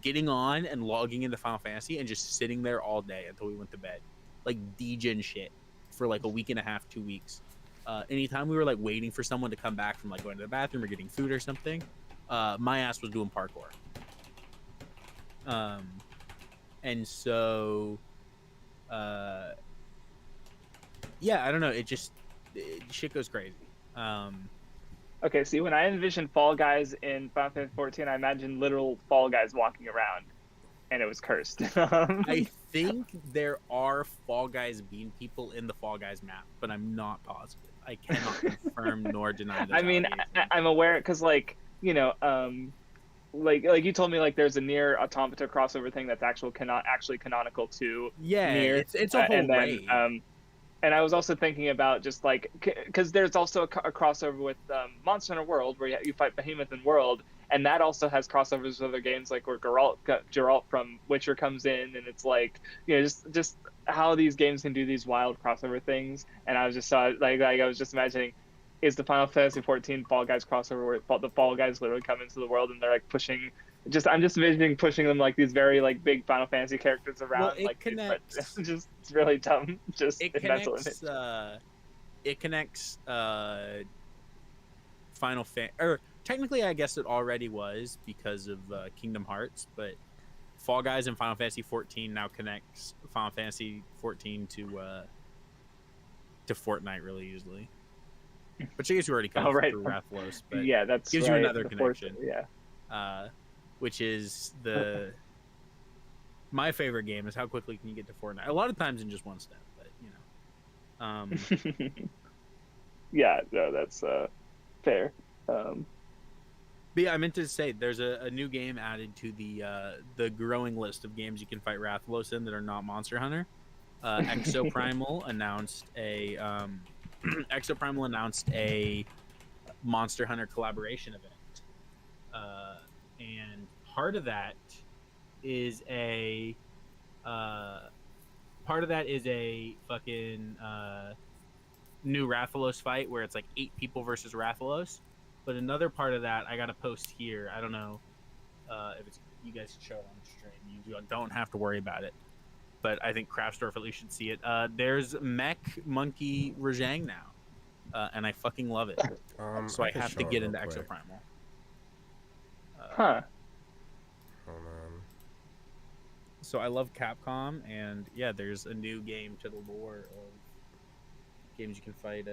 getting on and logging into Final Fantasy and just sitting there all day until we went to bed, like DJing shit for like a week and a half, 2 weeks. Anytime we were like waiting for someone to come back from like going to the bathroom or getting food or something, my ass was doing parkour. And so, yeah, I don't know. Shit goes crazy. Okay, see, when I envisioned Fall Guys in Final Fantasy 14, I imagined literal Fall Guys walking around, and it was cursed. I think there are Fall Guys bean people in the Fall Guys map, but I'm not positive. I cannot confirm nor deny this. I mean, I'm aware because, like, you know, like you told me, like there's a Nier Automata crossover thing that's actually canonical to Nier. It's a whole and then, raid. And I was also thinking about just like because there's also a crossover with Monster Hunter World where you fight Behemoth in World, and that also has crossovers with other games like where Geralt from Witcher comes in, and it's like, you know, just how these games can do these wild crossover things. And I was just like I was just imagining, is the Final Fantasy 14 Fall Guys crossover where the Fall Guys literally come into the world and they're like pushing. I'm just envisioning pushing them like these very like big Final Fantasy characters around. Well, like it's just it's really dumb. Just it connects. It connects Final Fantasy, or technically, I guess it already was because of Kingdom Hearts, but Fall Guys and Final Fantasy 14 now connects Final Fantasy 14 to Fortnite really easily. But I guess you already covered through Rathalos, but yeah, that's gives you another connection. Yeah. Which is my favorite game is how quickly can you get to Fortnite. A lot of times in just one step, but you know. Yeah, no, that's fair. But yeah, I meant to say there's a new game added to the growing list of games you can fight Rathalos in that are not Monster Hunter. Exoprimal announced a Monster Hunter collaboration event. And part of that is a fucking new Rathalos fight where it's like 8 people versus Rathalos. But another part of that I gotta post here. I don't know if it's you guys should show it on stream. You don't have to worry about it. But I think Craftsdwarf at least should see it. There's Mech Monkey Rajang now, and I fucking love it. So I have to get into Exoprimal. Huh. Hold on. So I love Capcom, and yeah, there's a new game to the lore of games you can fight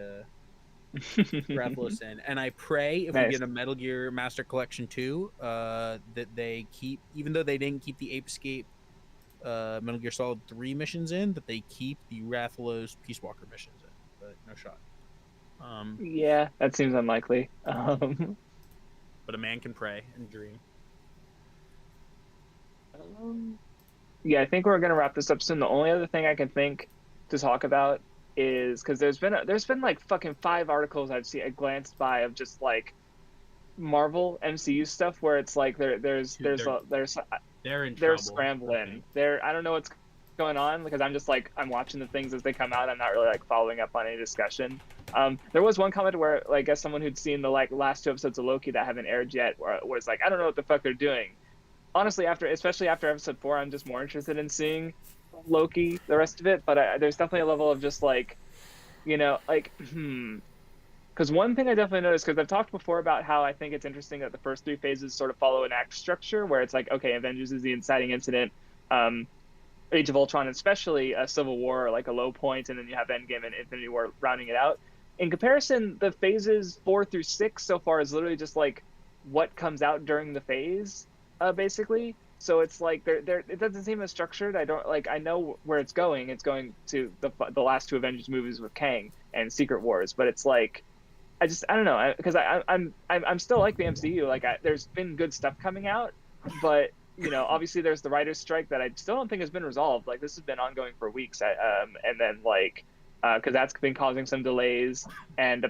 Rathalos in. And I pray if we get a Metal Gear Master Collection 2, that they keep, even though they didn't keep the Ape Escape Metal Gear Solid 3 missions in, that they keep the Rathalos Peace Walker missions in. But no shot. Yeah, that seems unlikely. But a man can pray and dream. Yeah, I think we're gonna wrap this up soon. The only other thing I can think to talk about is because there's been like fucking 5 articles I glanced by of just like Marvel MCU stuff where it's like they're in trouble, scrambling. I don't know what's going on because I'm just like I'm watching the things as they come out. I'm not really like following up on any discussion. There was one comment where like, I guess someone who'd seen the like last 2 episodes of Loki that haven't aired yet was like, I don't know what the fuck they're doing. Honestly, especially after episode 4, I'm just more interested in seeing Loki, the rest of it. But there's definitely a level of just like, you know, like, because one thing I definitely noticed, because I've talked before about how I think it's interesting that the first 3 phases sort of follow an act structure where it's like, okay, Avengers is the inciting incident, Age of Ultron, especially Civil War, are like a low point, and then you have Endgame and Infinity War rounding it out. In comparison, the phases 4 through 6 so far is literally just like what comes out during the phase, basically. So it's like it doesn't seem as structured. I know where it's going. It's going to the last 2 Avengers movies with Kang and Secret Wars, but it's like I don't know, because I'm still like the MCU. Like there's been good stuff coming out, but you know, obviously there's the writer's strike that I still don't think has been resolved. Like this has been ongoing for weeks. And then like because that's been causing some delays. And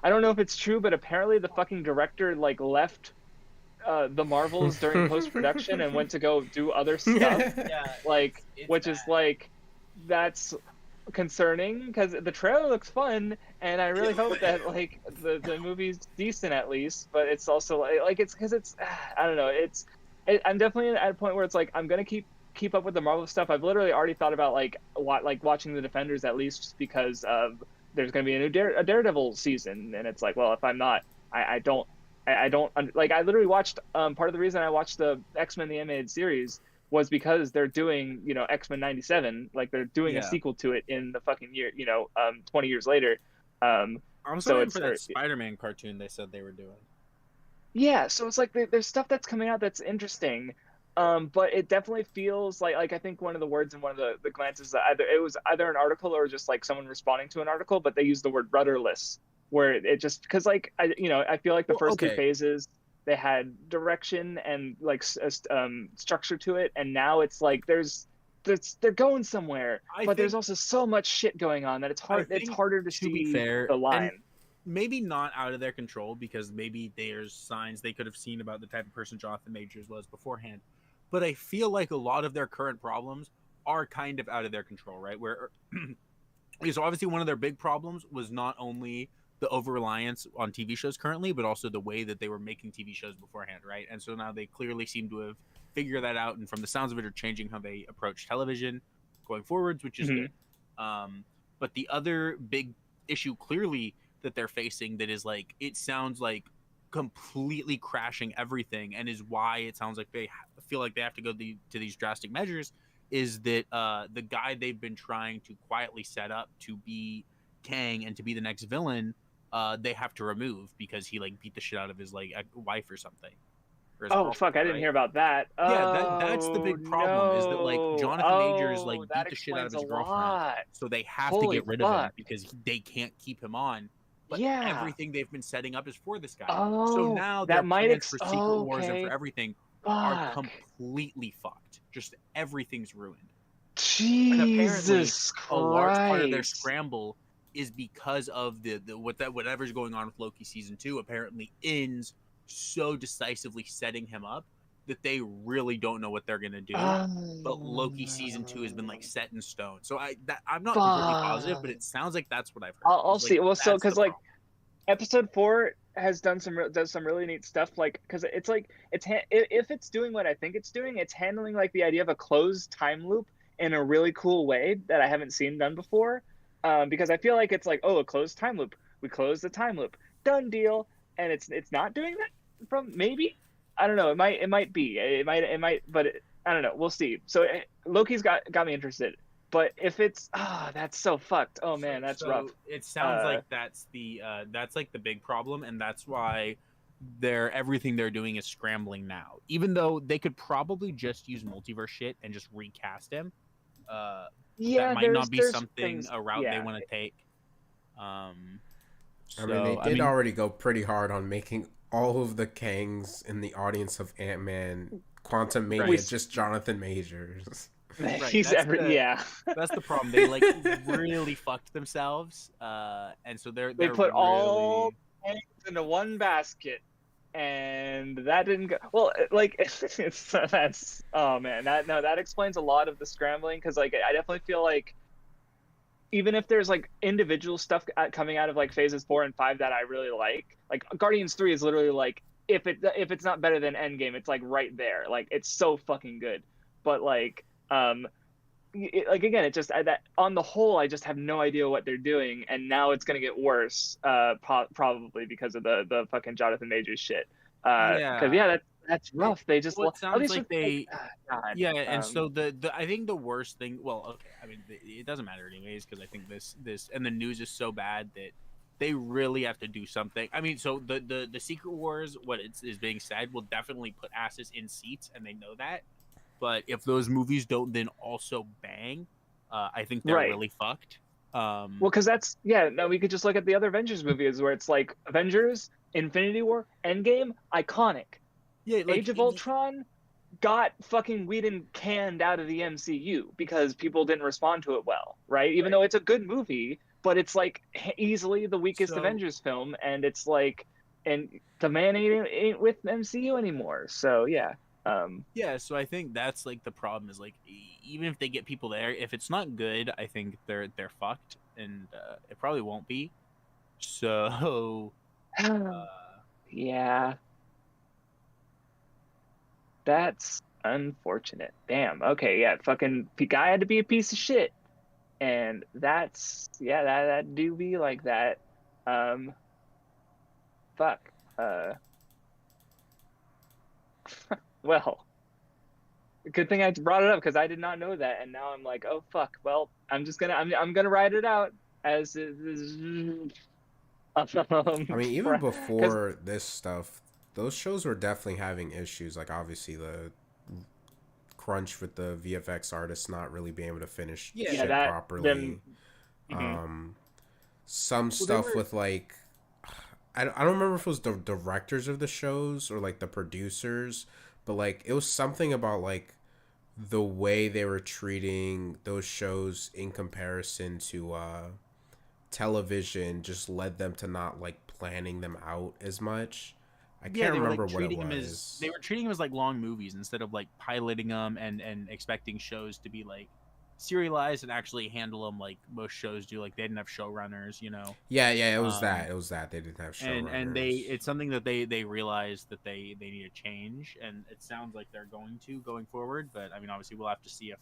I don't know if it's true, but apparently the fucking director like left the Marvels during post production and went to go do other stuff. Yeah, Like, it's which bad. is like, that's concerning because the trailer looks fun, and I really hope that like the movie's decent at least. But it's also like it's because it's I don't know. I'm definitely at a point where it's like I'm gonna keep up with the Marvel stuff. I've literally already thought about like watching the Defenders at least just because of there's gonna be a new Daredevil season, and it's like, well, if I'm not, I don't. I don't like. I literally watched. Part of the reason I watched the X-Men the animated series was because they're doing, X-Men '97. Like they're doing a Yeah. sequel to it in the fucking year. 20 years later. I'm So sorry it's for that Spider-Man cartoon they said they were doing. Yeah. So it's like there's stuff that's coming out that's interesting. But it definitely feels like I think one of the words in one of the glances that it was either an article or just like someone responding to an article, but they used the word rudderless, where it just because like I feel like the first two phases they had direction and like structure to it, and now it's like they're going somewhere, but there's also so much shit going on that it's harder to see be fair, the line. Maybe not out of their control because maybe there's signs they could have seen about the type of person Jonathan Majors was beforehand. But I feel like a lot of their current problems are kind of out of their control, right? Where because obviously one of their big problems was not only the over-reliance on TV shows currently, but also the way that they were making TV shows beforehand, right? And so now they clearly seem to have figured that out, and from the sounds of it, are changing how they approach television going forwards, which is good. But the other big issue clearly that they're facing that is like, it sounds like completely crashing everything, and is why it sounds like they feel like they have to go to these drastic measures, is that the guy they've been trying to quietly set up to be Kang and to be the next villain, they have to remove because he like beat the shit out of his like wife or something. Or fuck, I didn't hear about that. Yeah, that's the big problem, is that like Jonathan Majors like beat the shit out of his girlfriend, so they have to get rid of him because they can't keep him on. But everything they've been setting up is for this guy. So now their plans for Secret Wars and for everything are completely fucked. Just everything's ruined. Jesus Christ. A large part of their scramble is because of whatever's going on with Loki season 2 apparently ends so decisively setting him up that they really don't know what they're gonna do. But Loki season 2 has been like set in stone. So I'm not completely positive, but it sounds like that's what I've heard. I'll see. Well, so because like episode 4 has does some really neat stuff, like because it's like if it's doing what I think it's doing, it's handling like the idea of a closed time loop in a really cool way that I haven't seen done before. Because I feel like it's like, a closed time loop. We close the time loop. Done deal. And it's not doing that from maybe. I don't know. It might be. It might. But I don't know. We'll see. So Loki's got me interested. But if it's that's so fucked. Oh man, that's rough. It sounds like that's like the big problem, and that's why everything they're doing is scrambling now. Even though they could probably just use multiverse shit and just recast him. That might not be something a route they want to take. I mean, they did already go pretty hard on making all of the Kangs in the audience of Ant-Man Quantum Mania just Jonathan Majors. Right, He's that's the problem. They like really fucked themselves, and so they put really... all eggs into one basket, and that didn't go well. Like that's that explains a lot of the scrambling, because like I definitely feel like even if there's like individual stuff coming out of like phases 4 and 5 that I really like Guardians 3 is literally like if it's not better than Endgame, it's like right there. Like it's so fucking good. But like again, it just that on the whole, I just have no idea what they're doing, and now it's gonna get worse, probably because of the fucking Jonathan Majors shit. Because that's rough. They just it sounds like they and so the I think the worst thing. Well, okay, I mean it doesn't matter anyways, because I think this and the news is so bad that they really have to do something. I mean, so the Secret Wars, what is being said, will definitely put asses in seats, and they know that. But if those movies don't then also bang, I think they're really fucked. Well, because we could just look at the other Avengers movies where it's like Avengers, Infinity War, Endgame, iconic. Yeah, like, Age of Ultron, got fucking Whedon canned out of the MCU because people didn't respond to it well, right? Even though it's a good movie, but it's like easily the weakest So Avengers film, and it's like, and the man ain't with the MCU anymore. So yeah, yeah, so I think that's like the problem is like even if they get people there, if it's not good, I think they're fucked, and it probably won't be. So uh, yeah, that's unfortunate. Damn. Okay, yeah, fucking guy had to be a piece of shit, and that's yeah, that do be like that. Um, fuck. Well, good thing I brought it up because I did not know that, and now I'm like, oh fuck. Well, I'm gonna write it out as I mean, even because before this stuff, those shows were definitely having issues. Like obviously the crunch with the VFX artists not really being able to finish yeah, yeah, shit that them. properly. Mhm. Some well they stuff were with like I don't remember if it was the directors of the shows or like the producers, but like it was something about like the way they were treating those shows in comparison to television just led them to not like planning them out as much. I yeah, can't they were remember like what it treating them as was. they were treating them as like long movies instead of like piloting them and expecting shows to be like serialized and actually handle them like most shows do. Like they didn't have showrunners, you know. Yeah, yeah, it was Um, that. It was that they didn't have and they showrunners. it's something that they realized that they need to change, and it sounds like they're going to going forward. But I mean, obviously, we'll have to see if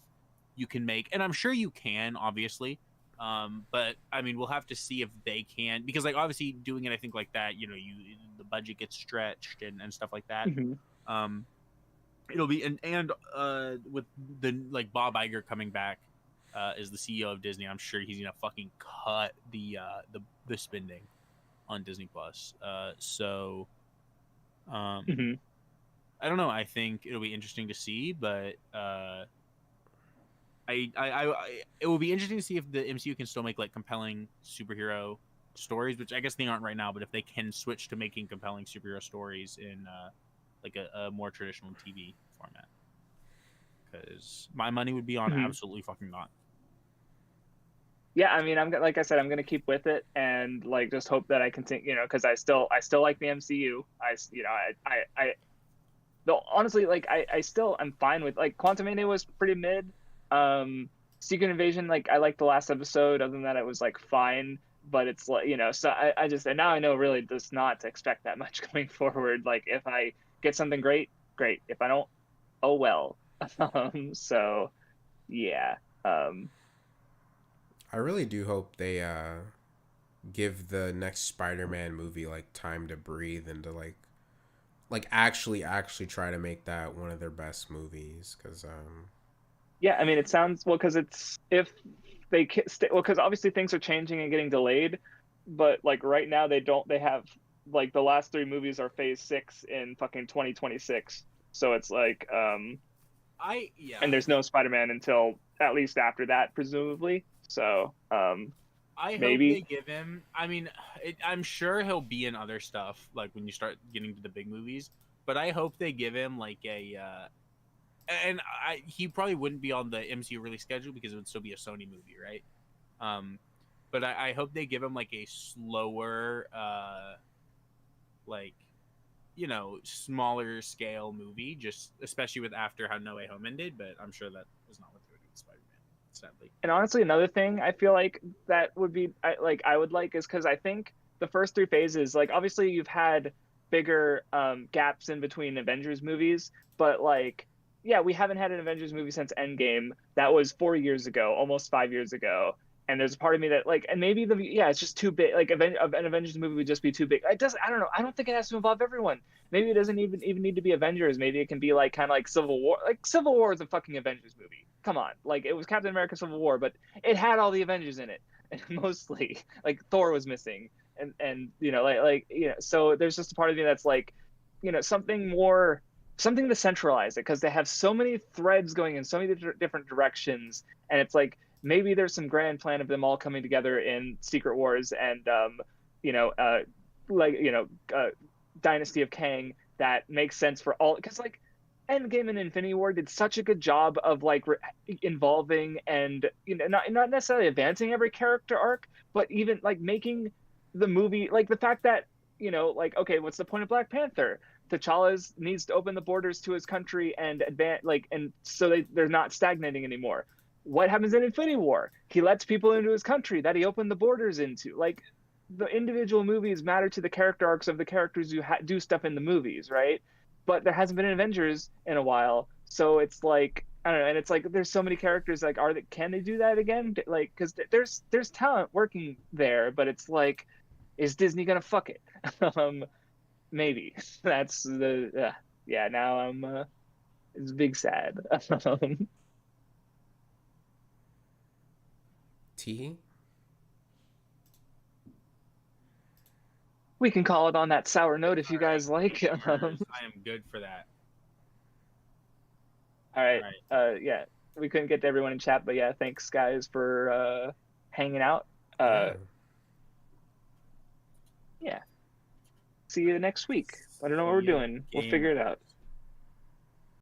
you can make, and I'm sure you can, obviously. But I mean, we'll have to see if they can, because like obviously doing it, I think like that, you know, the budget gets stretched and stuff like that. Mhm. Um, it'll be and with the like Bob Iger coming back as the CEO of Disney, I'm sure he's gonna fucking cut the spending on Disney Plus. So um, Mhm. I don't know. I think it'll be interesting to see, but it will be interesting to see if the MCU can still make like compelling superhero stories, which I guess they aren't right now. But if they can switch to making compelling superhero stories in like a more traditional TV format, because my money would be on Mhm. absolutely fucking not. Yeah, I mean, like I said, I'm gonna keep with it and like just hope that I continue, because I still like the MCU. Though honestly, like I'm fine with like Quantumania was pretty mid. Secret Invasion, like I liked the last episode. Other than that, it was like fine. But it's like so I just and now I know really just not to expect that much going forward. Like if I get something great, great. If I don't, oh well. So yeah. Um, I really do hope they give the next Spider-Man movie like time to breathe and to like actually try to make that one of their best movies cuz yeah, I mean, it sounds well because it's if they well because obviously things are changing and getting delayed, but like right now they have like the last three movies are Phase 6 in fucking 2026, so it's like and Yeah, there's no Spider-Man until at least after that presumably. So I hope maybe they give him. I mean, I'm sure he'll be in other stuff like when you start getting to the big movies. But I hope they give him like and he probably wouldn't be on the MCU release schedule because it would still be a Sony movie, right? Um, but I hope they give him like a slower, like smaller scale movie, just especially with after how No Way Home ended. But I'm sure that was not what they would do with Spider-Man, sadly. and honestly another thing I feel like that would be I would like is because I think the first three phases, like obviously you've had bigger gaps in between Avengers movies, but like yeah, we haven't had an Avengers movie since Endgame. That was 4 years ago, almost 5 years ago. And there's a part of me that like, and maybe yeah, it's just too big. Like an Avengers movie would just be too big. It does. I don't know. I don't think it has to involve everyone. Maybe it doesn't even need to be Avengers. Maybe it can be like kind of like Civil War. Like Civil War is a fucking Avengers movie. Come on, like it was Captain America: Civil War, but it had all the Avengers in it, and mostly like Thor was missing, and so there's just a part of me that's like, something more, something to centralize it because they have so many threads going in so many different directions, and it's like maybe there's some grand plan of them all coming together in Secret Wars and you know, uh, like Dynasty of Kang that makes sense for all because like Endgame and Infinity War did such a good job of like involving and not necessarily advancing every character arc, but even like making the movie like the fact that like okay, what's the point of Black Panther? T'Challa needs to open the borders to his country and advance like and so they're not stagnating anymore. What happens in Infinity War? He lets people into his country that he opened the borders into. Like the individual movies matter to the character arcs of the characters who do stuff in the movies, right? But there hasn't been an Avengers in a while, so it's like I don't know, and it's like there's so many characters. Like, can they do that again? Like, because there's talent working there, but it's like, is Disney gonna fuck it? Maybe that's the yeah. Now I'm it's big sad. T. We can call it on that sour note if you guys like. I am good for that. All right. Yeah, we couldn't get to everyone in chat, but yeah, thanks guys for hanging out. Yeah. See you next week. I don't know what we're doing. We'll figure it out.